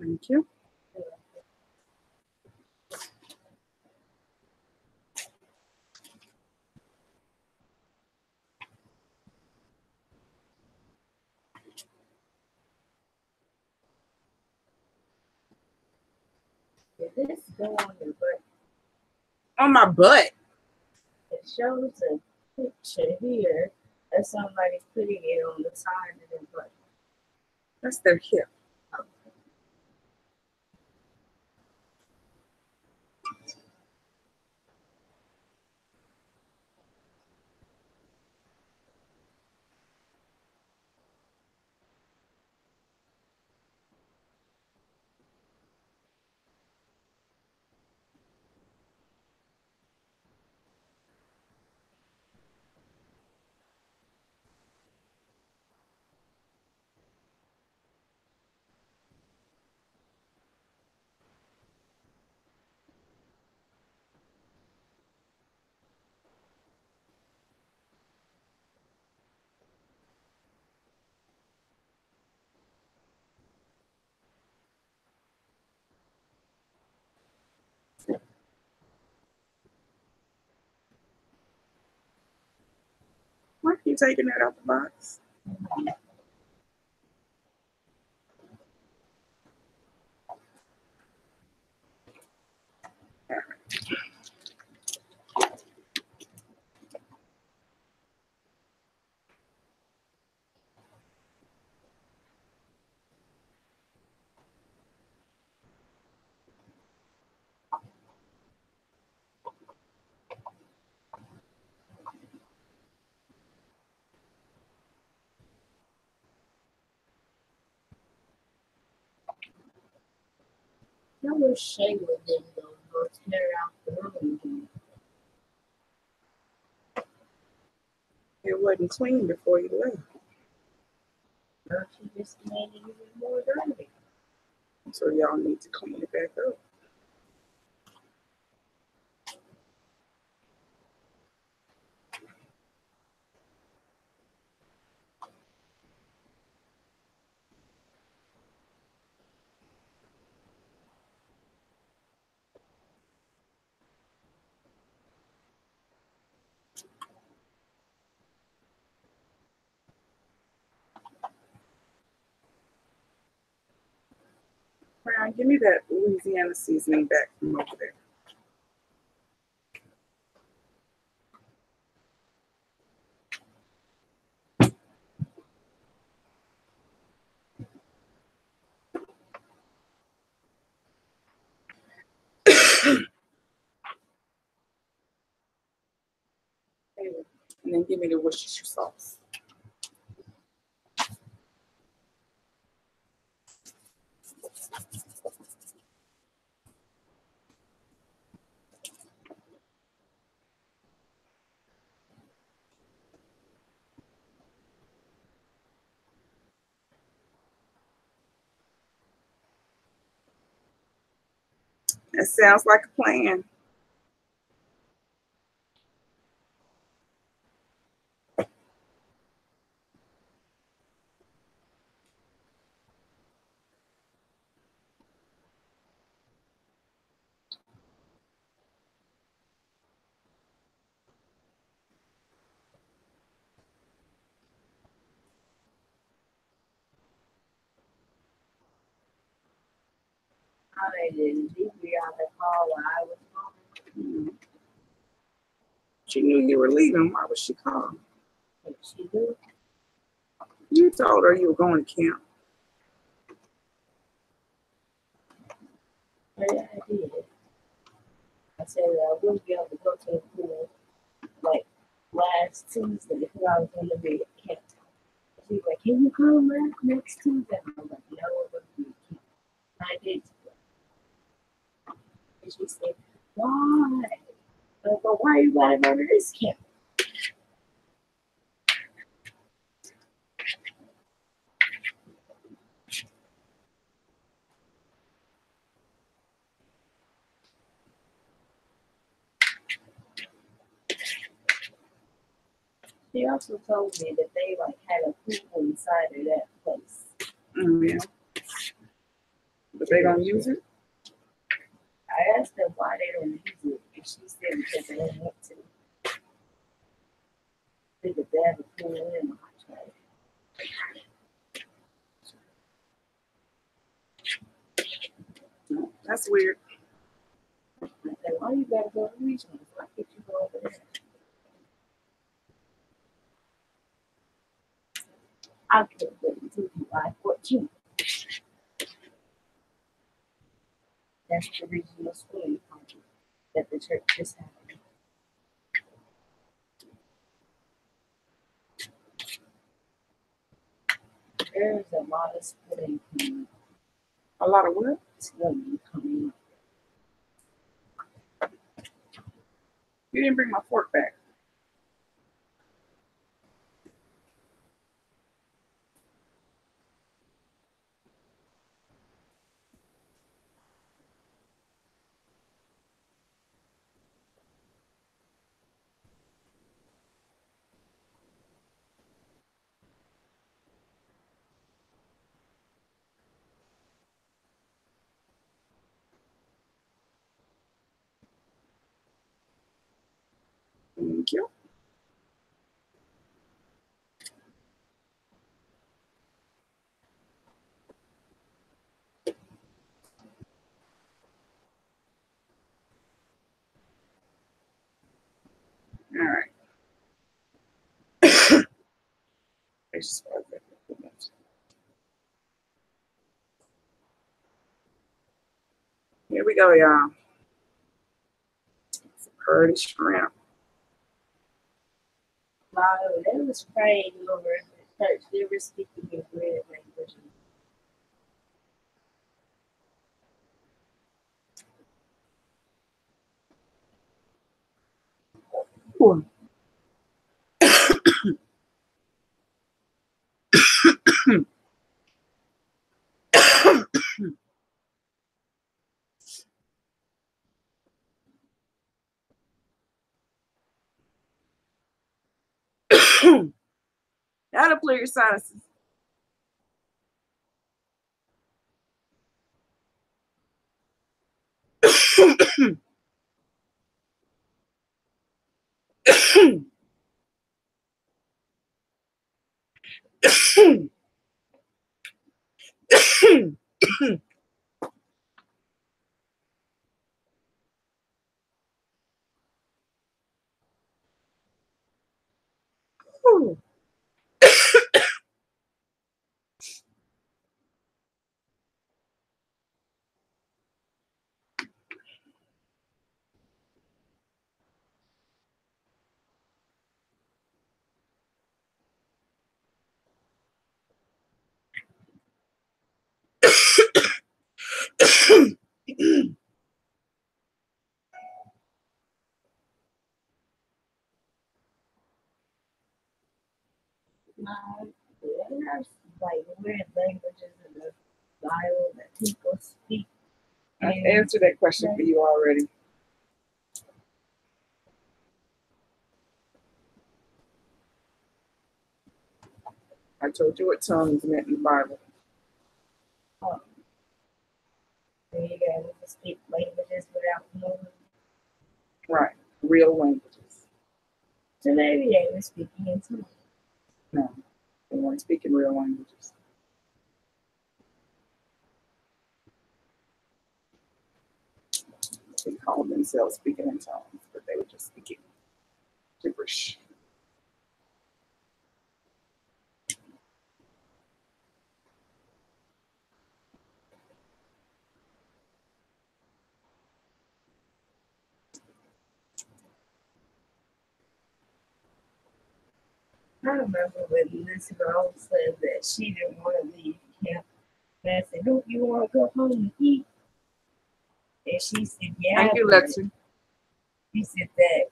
Thank you. Did this go on your butt? On my butt. It shows a picture here of somebody putting it on the side of their butt. That's their hip. Why are you taking that out the box? I wish Shay would then go tear out the room again. It wasn't clean before you left. Or she just made it even more dirty. So y'all need to clean it back up. Brian, give me that Louisiana seasoning back from over there. And then give me the Worcestershire sauce. That sounds like a plan. I didn't be on the call while I was home. She knew you were leaving. Why would she call? What she do? You told her you were going to camp. Yeah, I did. I said I wouldn't be able to go to the pool like last Tuesday because I was going to be at camp. She was like, "Can you come back next Tuesday?" I was like, "No, I'm going to be at camp." I did. And she said, "Why?" I was like, "Why you gotta go to this camp?" She also told me that they like had a pool inside of that place. Yeah. But they don't use it? I asked them why they don't use it, and she said because they don't want to. Because they have a pool and a hot tub. No, that's weird. I said, why you gotta go to regionals? Why can't you go over there? I can't wait until July 14th. That's the regional swimming party that the church is having. There's a lot of swimming coming up. A lot of what? Swimming coming up. You didn't bring my fork back. Thank you. All right. Here we go, y'all. It's a pretty shrimp. Wow, they was praying over the church. They were speaking in weird languages. Cool. That'll clear your sinuses. There's like weird languages in the Bible that people speak. I've answered that question for you already. I told you what tongues meant in the Bible. And you guys to speak languages without knowing. Right. Real languages. So maybe they were speaking in tongues. No, they weren't speaking real languages. They called themselves speaking in tongues, but they were just speaking gibberish. I remember when this girl said that she didn't want to leave camp. And I said, don't you want to go home and eat? And she said, yeah. Thank you, Lexi. She said that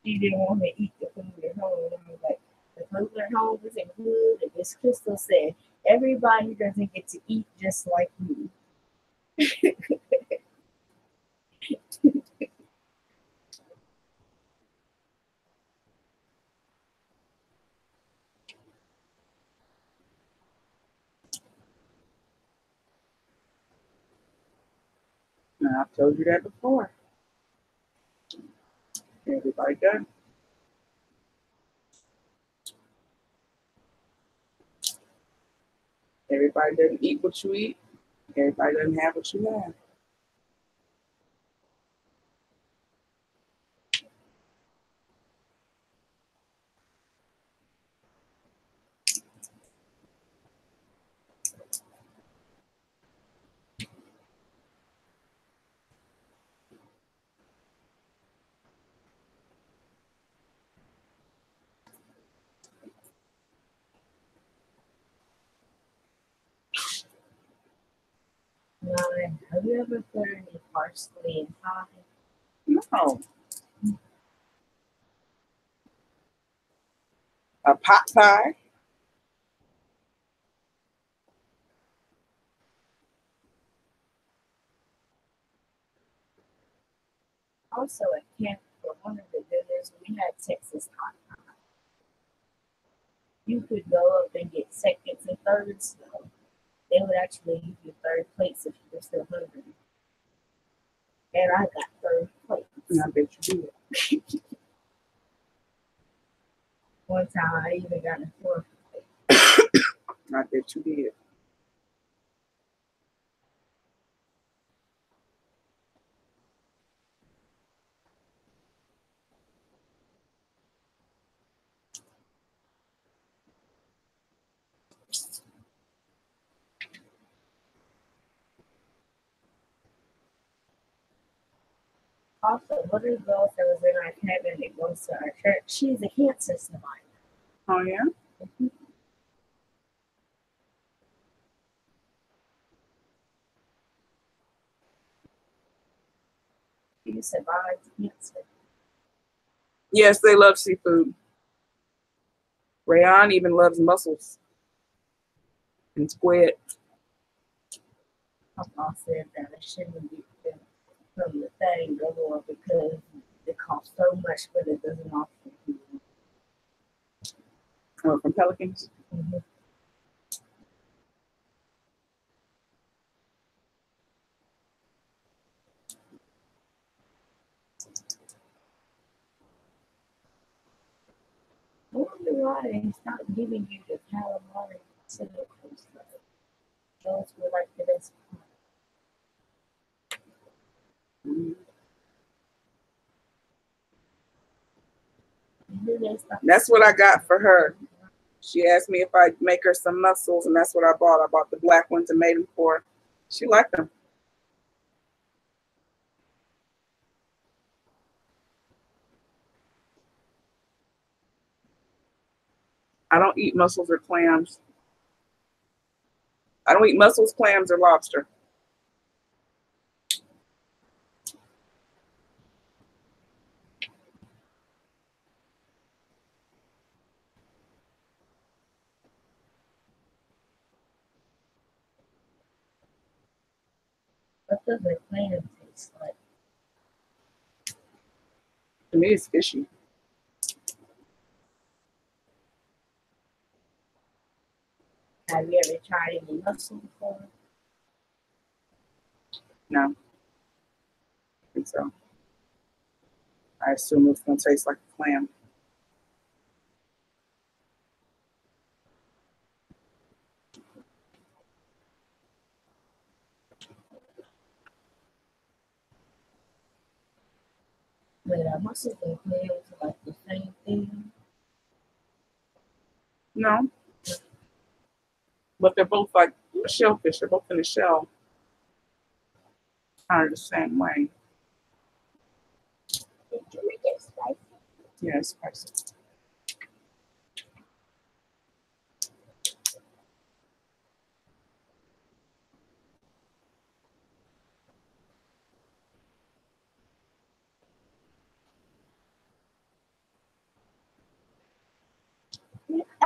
she didn't want to eat the food at home. And I was like, the food at home isn't good. And Miss Crystal said, everybody doesn't get to eat just like you. I've told you that before. Everybody done. Everybody doesn't eat what you eat. Everybody doesn't have what you have. Nine. Have you ever put any parsley in pie? No. A pot pie? Also, at camp, for one of the dinners, we had Texas hot. You could go up and get seconds and thirds. So they would actually give you third plates if you were still hungry. And I got third plates. I bet you did. One time I even got a fourth plate. I bet you did. Also, one of the girls that was in our cabin that goes to our church, she's a cancer survivor. Oh, yeah? She survived cancer. Yes, they love seafood. Rayon even loves mussels and squid. Papa said that I shouldn't get them from the thing no more because it costs so much, but it doesn't offer you. Or from pelicans. Mm-hmm. I wonder why they stopped giving you the calamari silicone stuff. Those were like the best part. That's what I got for her. She asked me if I'd make her some mussels, and that's what I bought. I bought the black ones and made them for her. She liked them. I don't eat mussels or clams. I don't eat mussels, clams, or lobster. What does a clam taste like? To me, it's fishy. Have you ever tried any mussel before? No, I think so. I assume it's going to taste like a clam. But mussels and clams are like the same thing. No, but they're both like a shellfish. They're both in the shell. Kind of the same way. Did you make it spicy? Yeah, it's spicy.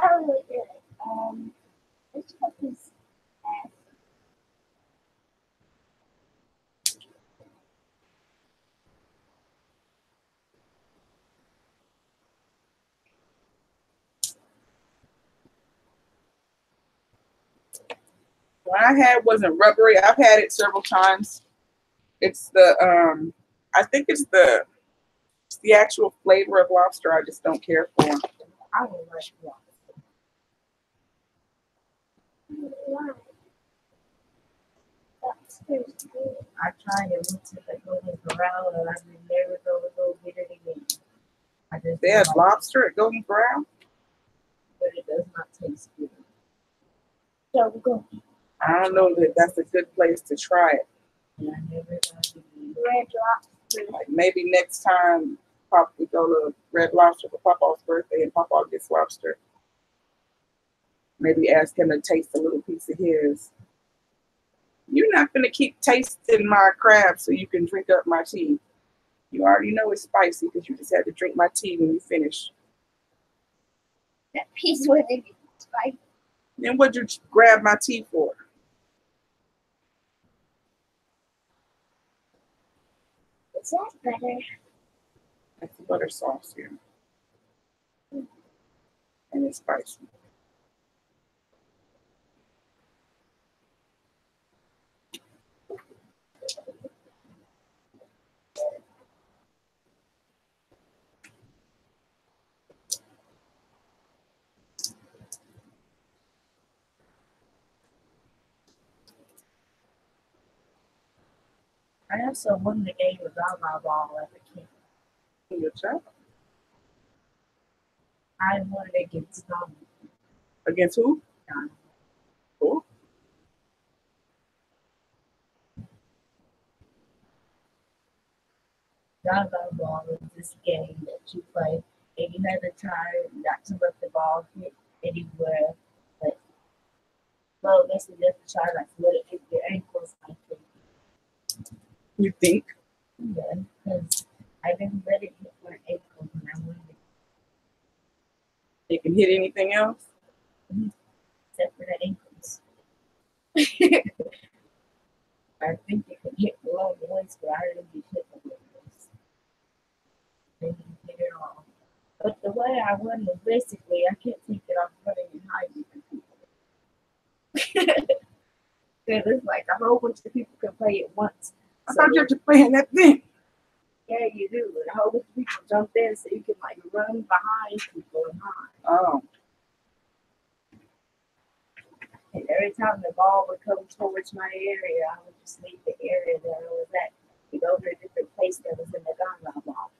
Oh, yeah. This cup is ass. What I had wasn't rubbery. I've had it several times. It's the I think it's the actual flavor of lobster I just don't care for. I don't like lobster. Lobster's good. I tried it once at the Golden Corral and I would never go get it again. I just They don't have like it, lobster at Golden Corral. but it does not taste good. So we go. I don't know that that's a good place to try it. And I never got it again. Red lobster. Like maybe next time, Pop we go to Red Lobster for Papa's birthday, and Papa gets lobster. Maybe ask him to taste a little piece of his. You're not gonna keep tasting my crab so you can drink up my tea. You already know it's spicy because you just had to drink my tea when you finish. That piece with it, spicy. Then what'd you grab my tea for? Is that better? That's the butter sauce here. And it's spicy. I also won the game of volleyball as a kid. Your child. I won it against Donald. Against who? Donald. Who? Volleyball is this game that you play and you have the time not to let the ball hit anywhere. But well, basically just to try not to let it hit your ankles, I think. You think? Yeah, because I didn't let it hit my ankles when I won it, You can hit anything else? except for the ankles. I think it can hit below the waist, but I didn't get hit below the waist. Maybe hit it all. But the way I won was basically I can't take it off running and hiding from people. Because it's like a whole bunch of people can play it once. I thought you were playing that thing. Yeah, you do. And a whole bunch of people jump in so you can like run behind people and hide. Oh. And every time the ball would come towards my area, I would just leave the area that I was at and go to a different place that was in the Ghana ball.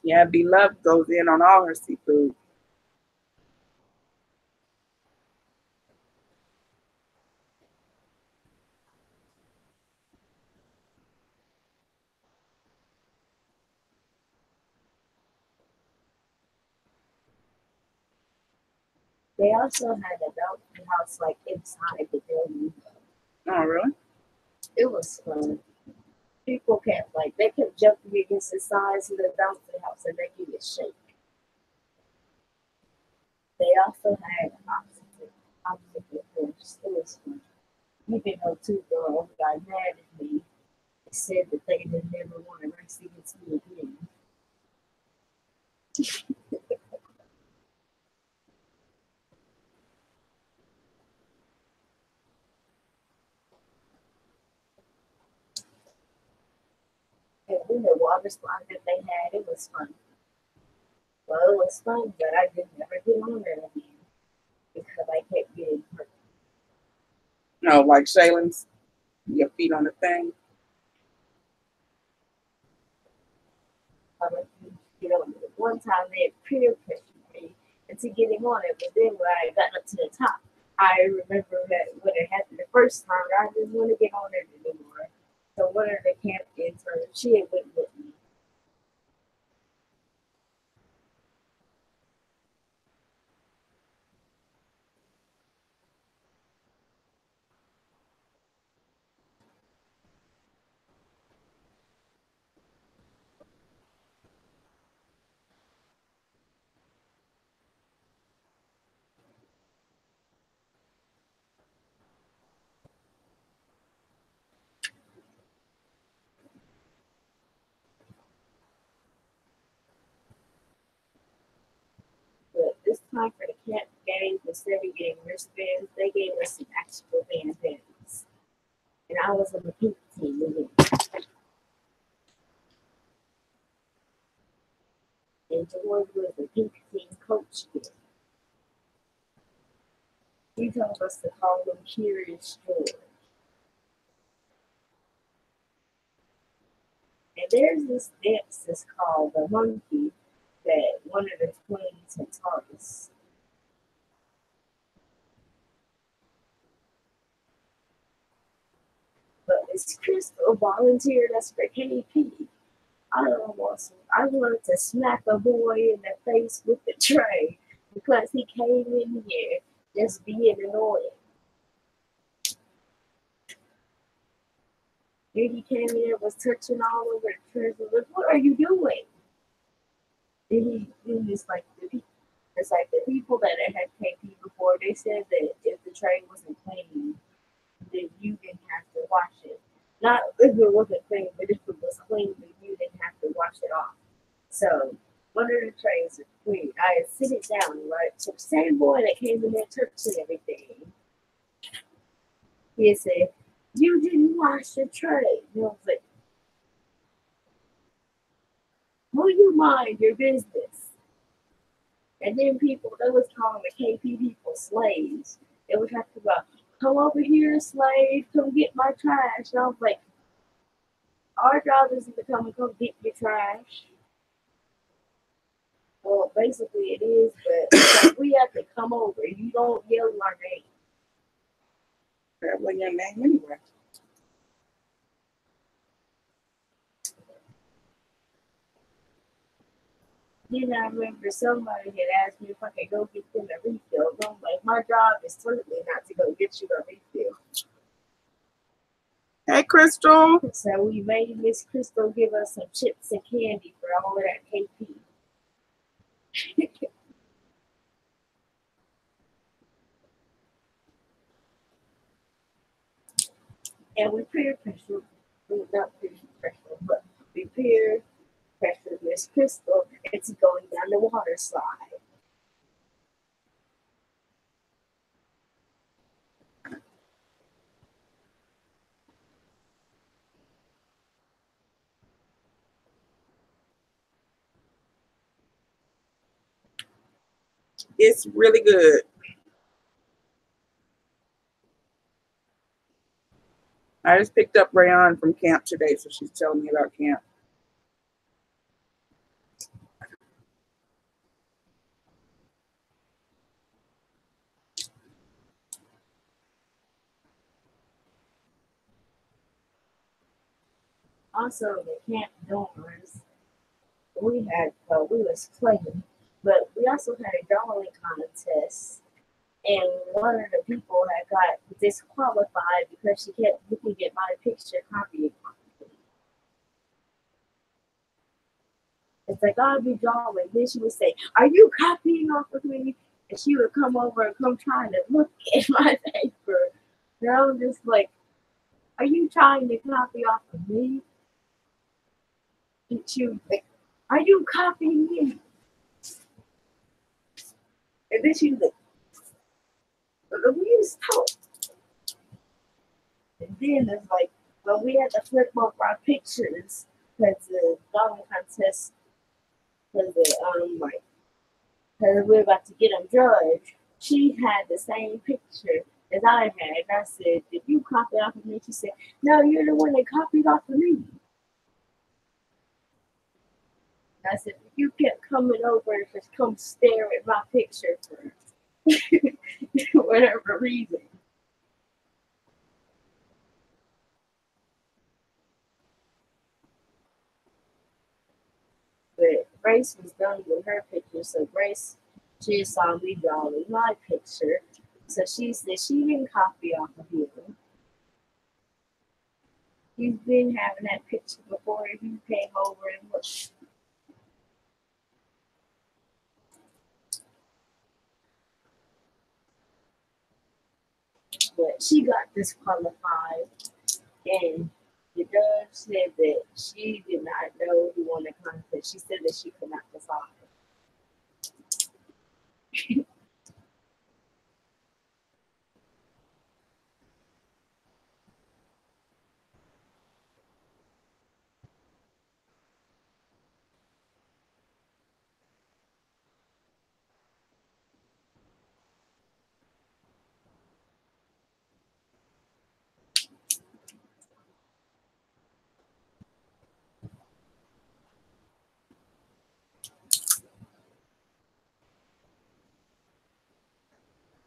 Yeah, Beloved goes in on all her seafood. They also had a bouncy house like inside the building. Oh, really? It was fun. People kept like they kept jumping against the sides of the bouncy house and making it shake. They also had obstacle course. It was fun. Even though two girls got mad at me, they said that they didn't never want to race against me again. And then the water slide that they had, it was fun. Well, it was fun, but I did never get on there again because I kept getting hurt. No, like Shaylin's, your feet on the thing. I went to get on it. One time they had peer pressured me into getting on it, but then when I got up to the top, I remember that when it happened the first time, I didn't want to get on it anymore. So one of the camp interns, she had went with me. time for the camp games, instead of getting wristbands, they gave us some actual bands. And I was on the pink team. And George was the pink team coach here. He told us to call him Curious George. And there's this dance that's called the monkey that one of the twins had taught us. But Miss Crystal volunteered us for KP. I wanted to smack a boy in the face with the tray because he came in here just being annoying. And he came in and was touching all over the tray. Like, what are you doing? And it's like the people that had KP before, they said that if the tray wasn't clean, then you didn't have to wash it. Not if it wasn't clean, but if it was clean, then you didn't have to wash it off. So one of the trays was clean. I had sit it down, right? So the same boy that came in there touching everything, he said, "You didn't wash the tray." And I was like, "Will you mind your business?" And then people, they was calling the KP people slaves. They would have to go, "Come over here, slave, come get my trash." And I was like, our job isn't to come get your trash. Well, basically it is, but like, we have to come over. You don't yell our name. Probably your name anyway. Then I remember somebody had asked me if I could go get them a refill. And I'm like, my job is certainly not to go get you a refill. Hey, Crystal. So we made Miss Crystal give us some chips and candy for all of that KP. And we peer pressure, not peer pressure, but we peer pressure Miss Crystal into going down the water slide. It's really good. I just picked up Rayon from camp today, so she's telling me about camp. Also, the camp dormers, we was playing, but we also had a drawing contest. And one of the people had got disqualified because she kept looking at my picture copying. It's like, I'll be drawing. Then she would say, "Are you copying off of me?" And she would come over and come trying to look at my paper. And I was just like, "Are you trying to copy off of me?" And she was like, "Are you copying me?" And then she was like, "We just talk." And then it's like, when we had to flip up our pictures because the drawing contest, because we're about to get them judged, she had the same picture as I had. And I said, "Did you copy off of me?" She said, "No, you're the one that copied off of me." And I said, "You kept coming over and just come stare at my picture for whatever reason." But Grace was done with her picture, so Grace, she saw me drawing my picture. So she said she didn't copy off of you. He's been having that picture before he came over and looked. But she got disqualified, and the judge said that she did not know who won the contest. She said that she could not decide.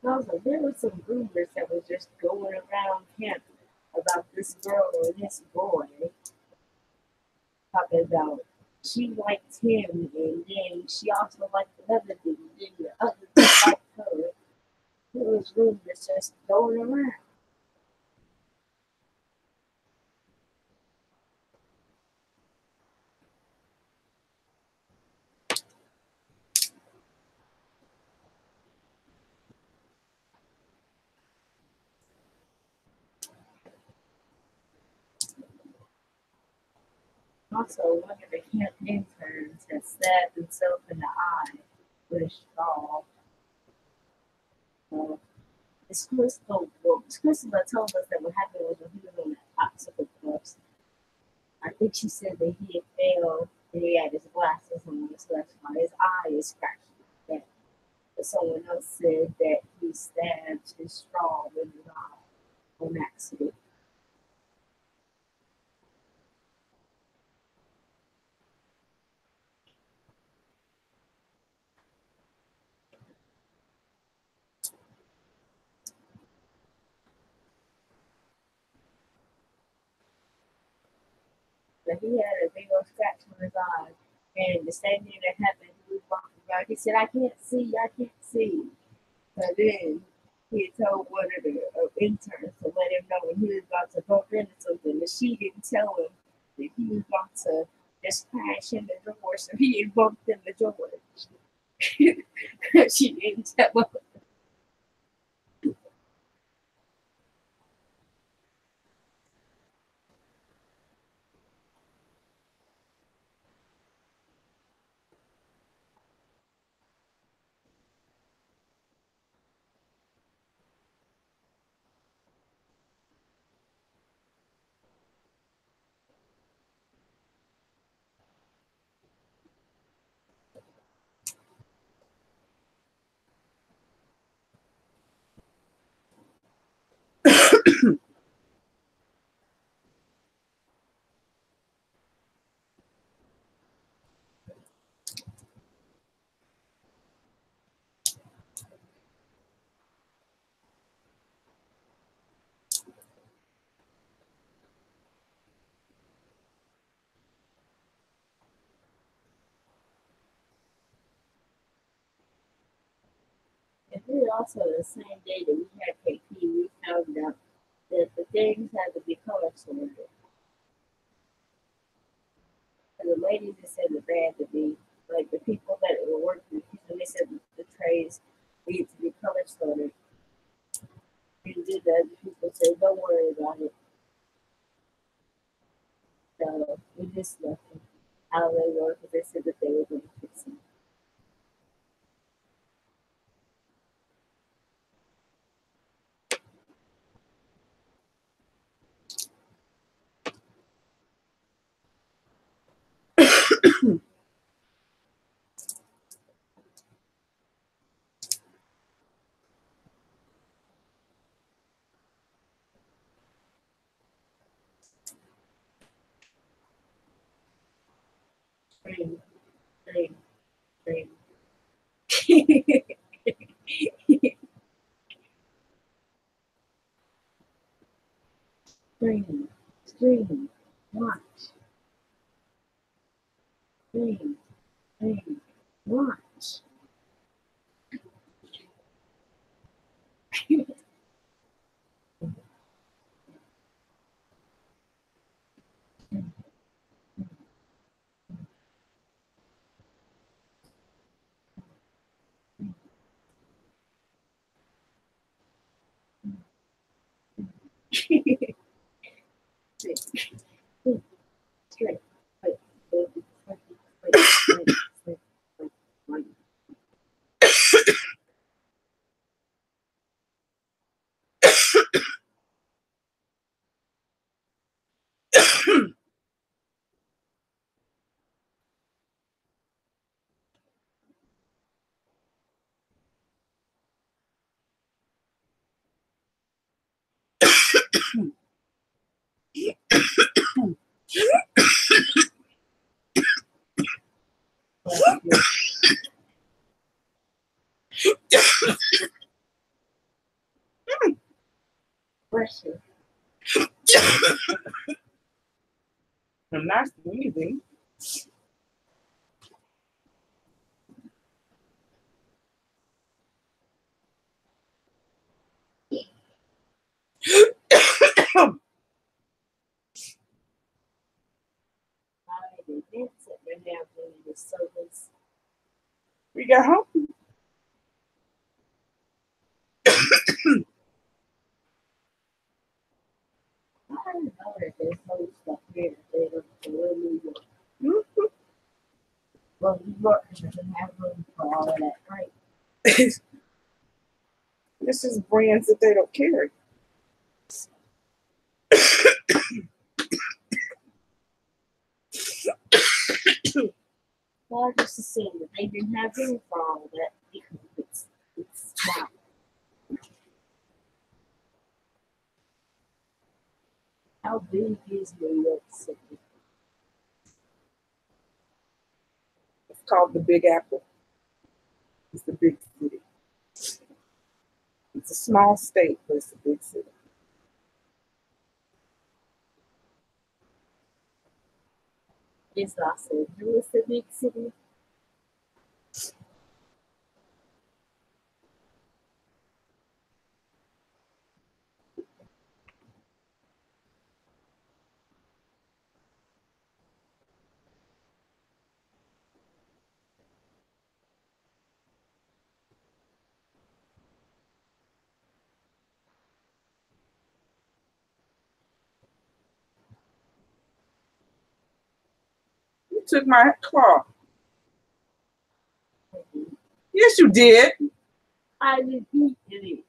Also, there were some rumors that was just going around camp about this girl or this boy talking about she liked him and then she also liked another dude and then the other dude liked her. There was rumors just going around. Also, one of the camp interns had stabbed himself in the eye with a straw. Uh, Miss Crystal told us that what happened was when he was on the obstacle course. I think she said that he had fell and he had his glasses on, so that's why his eye is scratched. Yeah. But someone else said that he stabbed his straw in his eye on accident. But he had a big old scratch on his eye. And the same thing that happened, he was walking around. He said, I can't see. So then he told one of the interns to let him know when he was about to bump into something. And she didn't tell him that he was about to just crash in the door. So he bumped in the door. She didn't tell him. And then also the same day that we had KP, we found out that the things had to be color sorted. And the ladies that said that they had to be, like the people that were working, they said the trays need to be color sorted. And did that, people said, don't worry about it. So we just left them how they were because they said that they were going to fix them. Train, train, train. Stream, stream, watch, stream, stream, watch. Straight, wait, wait, wait, wait, wait, wait, wait. Bless you. I'm not sneezing. We got home. I didn't know that there's no stuff here that they don't really New York. Mhm. Well, New York doesn't have room for all of that, right? This is brands that they don't carry. Well, I just assumed that they didn't have room for all of that because it's small. How big is New York City? It's called the Big Apple. It's the big city. It's a small state, but it's a big city. Is Los Angeles a big city? You took my claw. Yes, you did. I didn't eat any.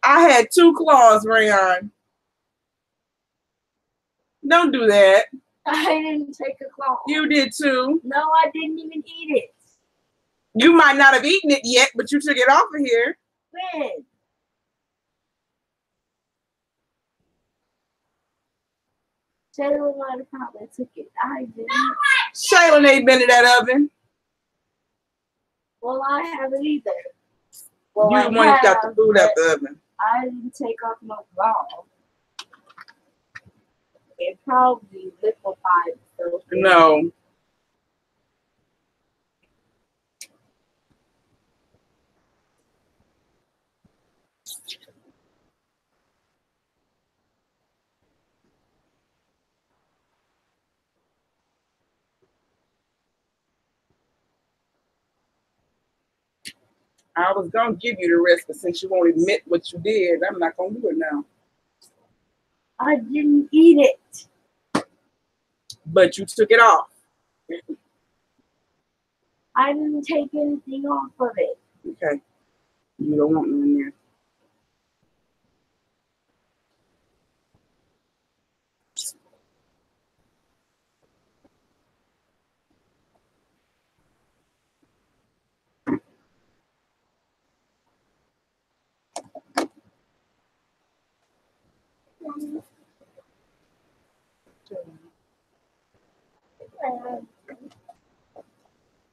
I had 2 claws, Rayon. Don't do that. I didn't take a claw. You did too. No, I didn't even eat it. You might not have eaten it yet, but you took it off of here. When? Shayla might have probably took it. I didn't. Shayla ain't been in that oven. Well, I haven't either. Well, You the one that got the food out the oven. I didn't take off no claw. It probably liquefied. So No. I was gonna give you the rest, but since you won't admit what you did, I'm not gonna do it now. I didn't eat it. But you took it off. I didn't take anything off of it. Okay. You don't want me in there.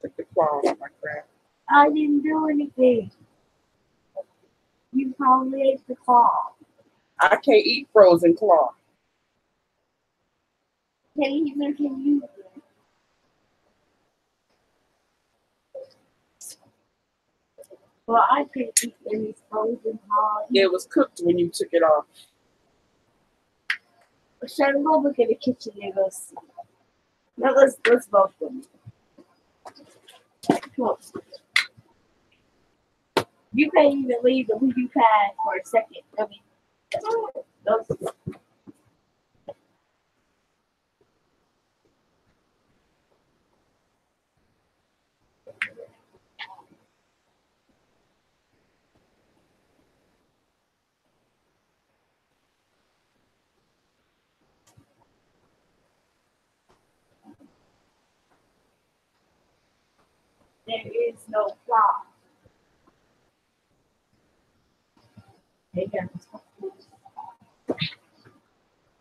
Take the claw off my crap. I didn't do anything. You probably ate the claw. I can't eat frozen claw. Neither can you. Well, I couldn't eat any frozen claw. It was cooked when you took it off. Should I go look at the kitchen and go see? Now let's both of them. Come on. You can't even leave the leafy pad for a second. I mean, those. There is no flaw. Hey,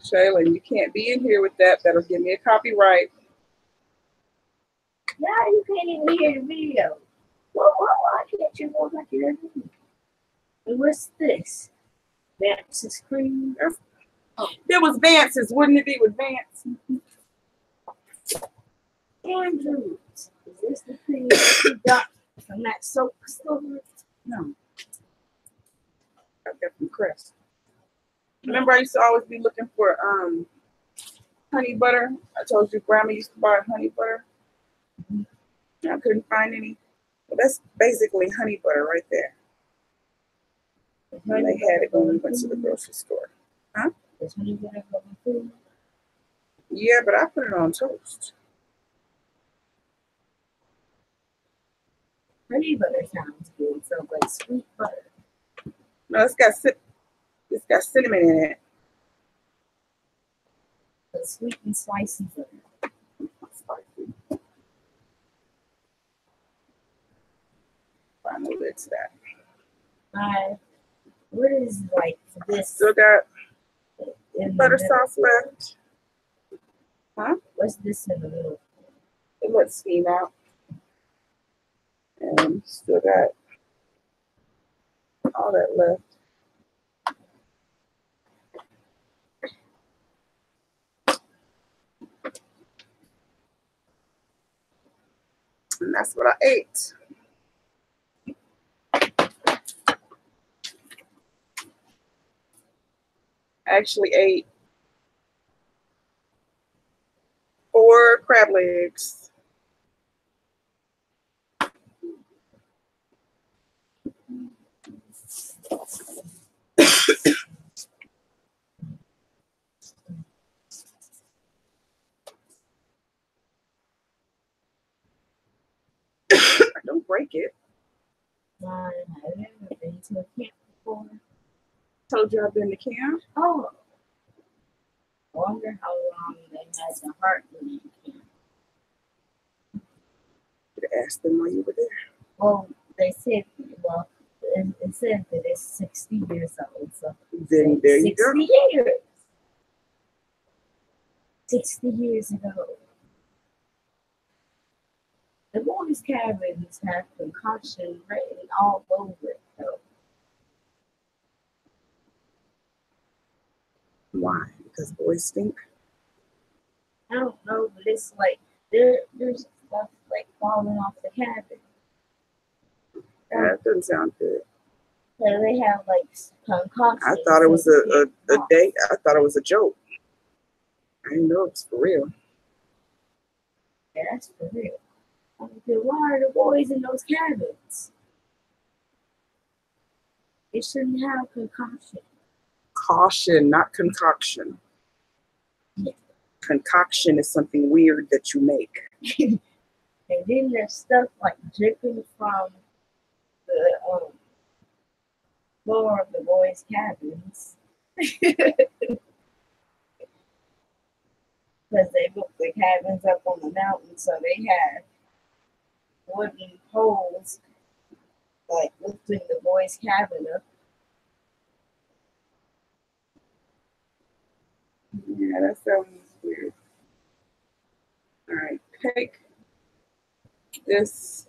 Shayla, you can't be in here with that. That'll give me a copyright. yeah, you can't even hear the video. Well, why can't you go back to that video? And what's this? Vance's cream. There was Vance's, wouldn't it be with Vance? Andrews. Is this the cream that you got from that soap store? No. Got that from Chris. Remember I used to always be looking for honey butter? I told you Grandma used to buy honey butter. And I couldn't find any. Well, that's basically honey butter right there. And they had it when we went to the grocery store. Huh? Is honey butter for my food? Yeah, but I put it on toast. Honey butter sounds good, so like sweet butter. No, it's got cinnamon in it. The sweet and spicy butter. Spicy. Find the lid to that. What is like this? Still got in butter the middle? sauce left. Huh? What's this in the middle? It lets steam out. And still got all that left. And that's what I ate. I actually ate 4 crab legs. Don't break it. I've never been to a camp before. Told you I've been to camp. Oh. I wonder how long they had the heart rhythm camp. Could have asked them while you were there. Well, they said, it said that it's 60 years old. So Then there you go. 60 years. 60 years ago. The boys' cabins have concussion written all over it, though. Why? Because boys stink? I don't know, but it's like there's stuff like falling off the cabin. Yeah, that doesn't sound good. So they have like concussions. I thought it was a date. I thought it was a joke. I didn't know it was for real. Yeah, that's for real. I mean, why are the boys in those cabins? They shouldn't have concussion. Caution, not concoction. Yeah. Concoction is something weird that you make. And then there's stuff like dripping from the floor of the boys' cabins. Because they built the cabins up on the mountain, so they had wooden poles like lifting the boys' cabin up. Yeah, that sounds weird. All right, take this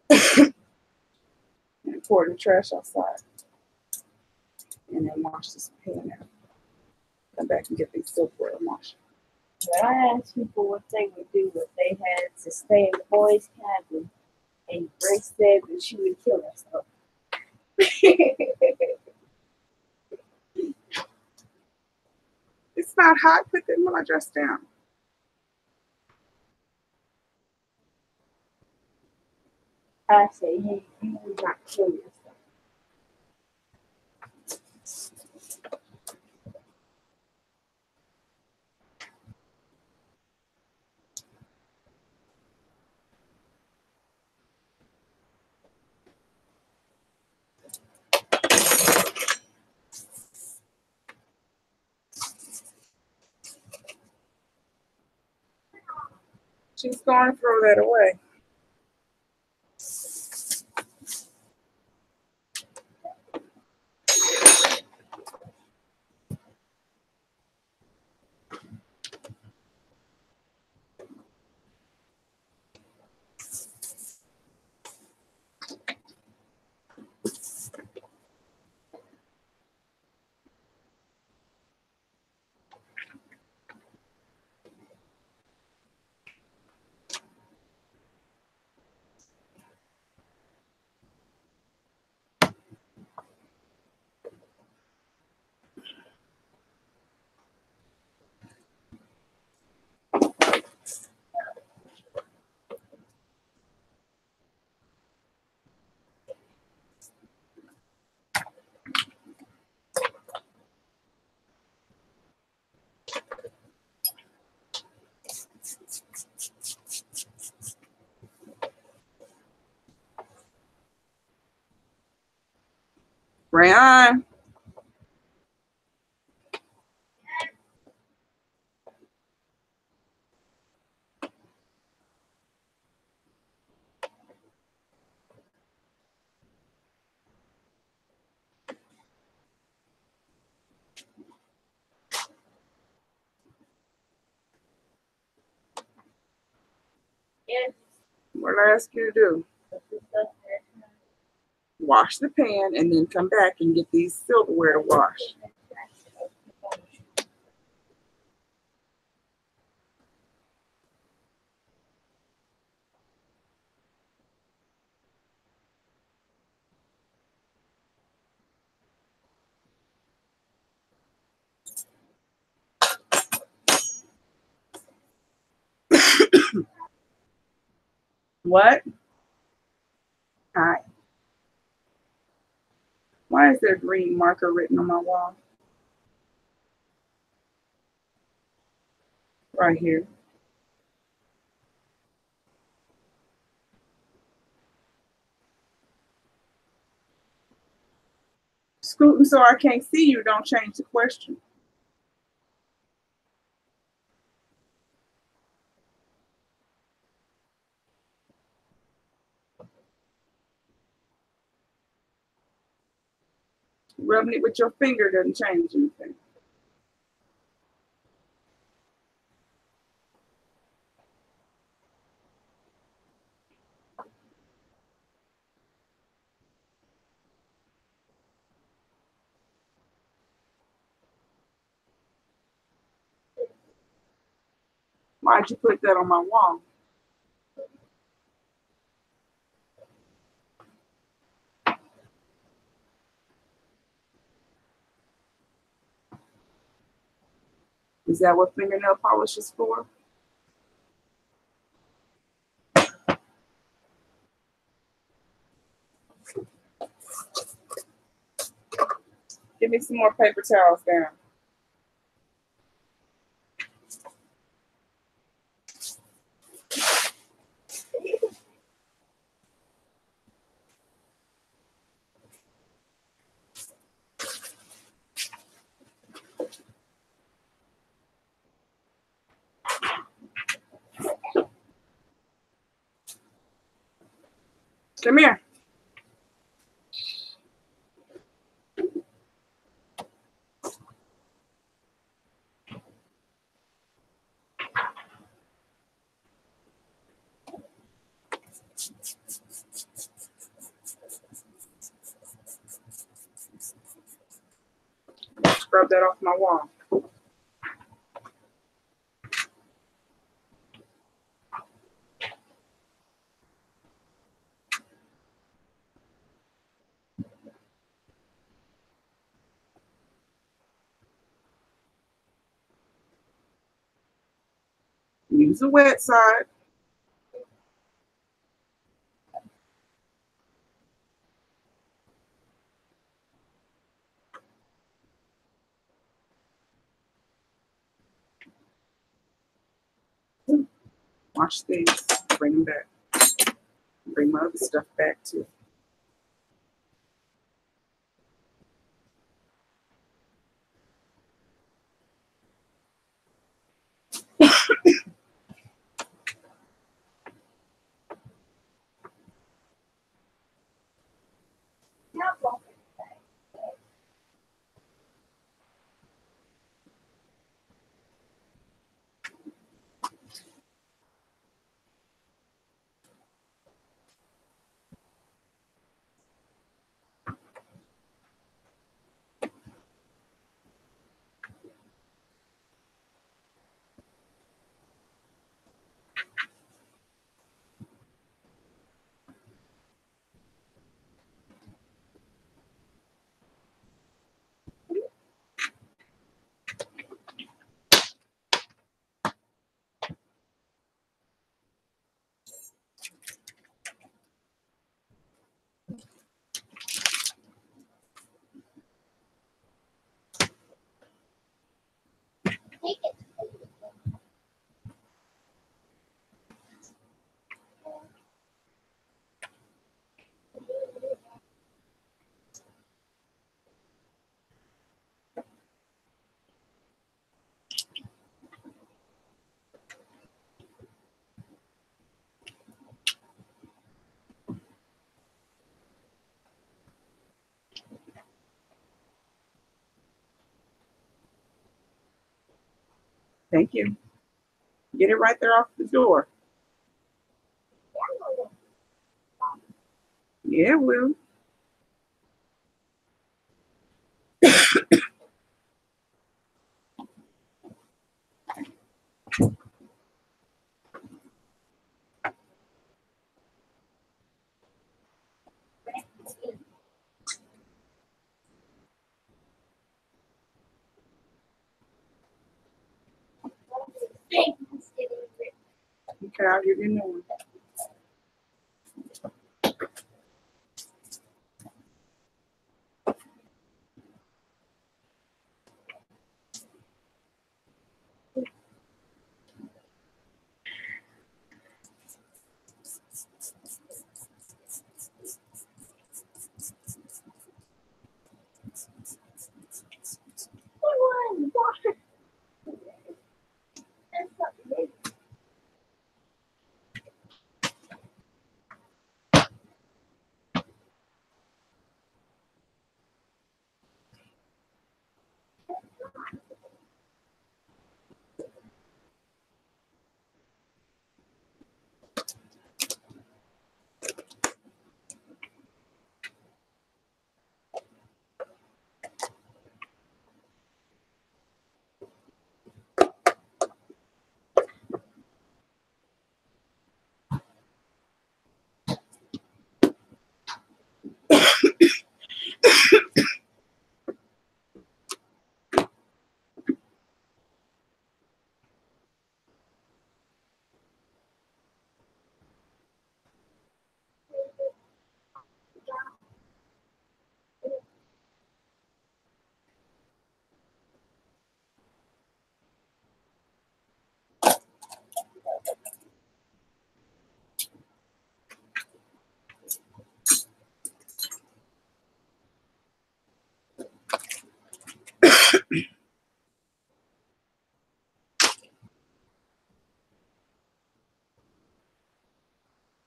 and pour the trash outside. And then wash this pan out. Come back and get these silverware and wash. When I asked people what they would do if they had to stay in the boys' cabin, and Grace said that she would kill herself. It's not hot. Put my dress down. I say you would not kill yourself. She's going to throw that away. Rayon. Yes. What did I ask you to do? Wash the pan and then come back and get these silverware to wash. What? Hi. Why is there a green marker written on my wall? Right here. Scooting so I can't see you, don't change the question. Rubbing it with your finger doesn't change anything. Why'd you put that on my wall? Is that what fingernail polish is for? Give me some more paper towels down. Come here. Scrub that off my wall. Use the wet side. Wash these. Bring them back. Bring my other stuff back too. Thank you. Get it right there off the door. Yeah, it will. Okay, I'll give you a new one.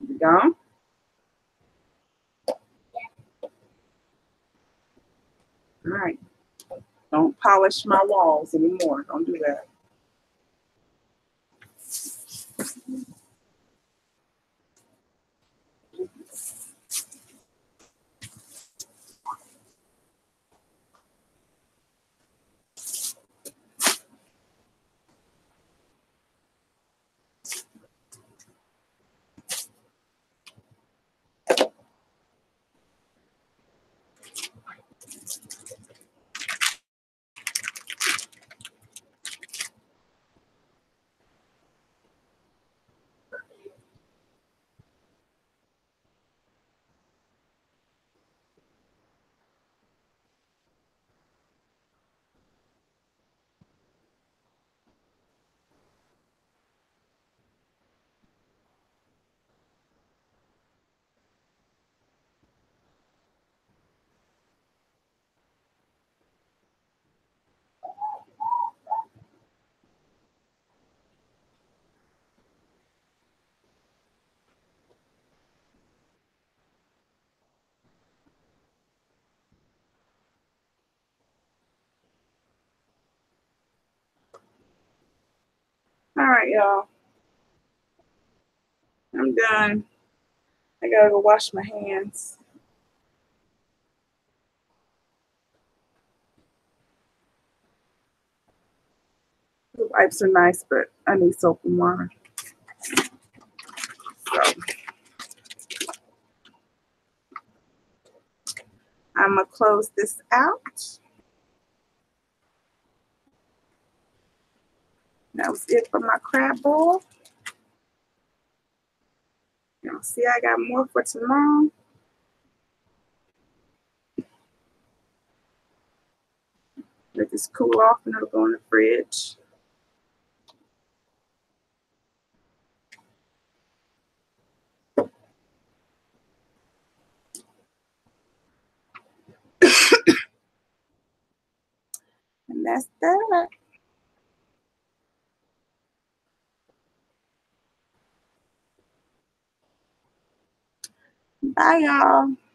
You gone? All right. Don't polish my walls anymore. Don't do that. All right, y'all. I'm done. I gotta go wash my hands. The wipes are nice, but I need soap and water. So I'm gonna close this out. That was it for my crab boil. Y'all see I got more for tomorrow. Let this cool off and it'll go in the fridge. And that's that. Bye, y'all.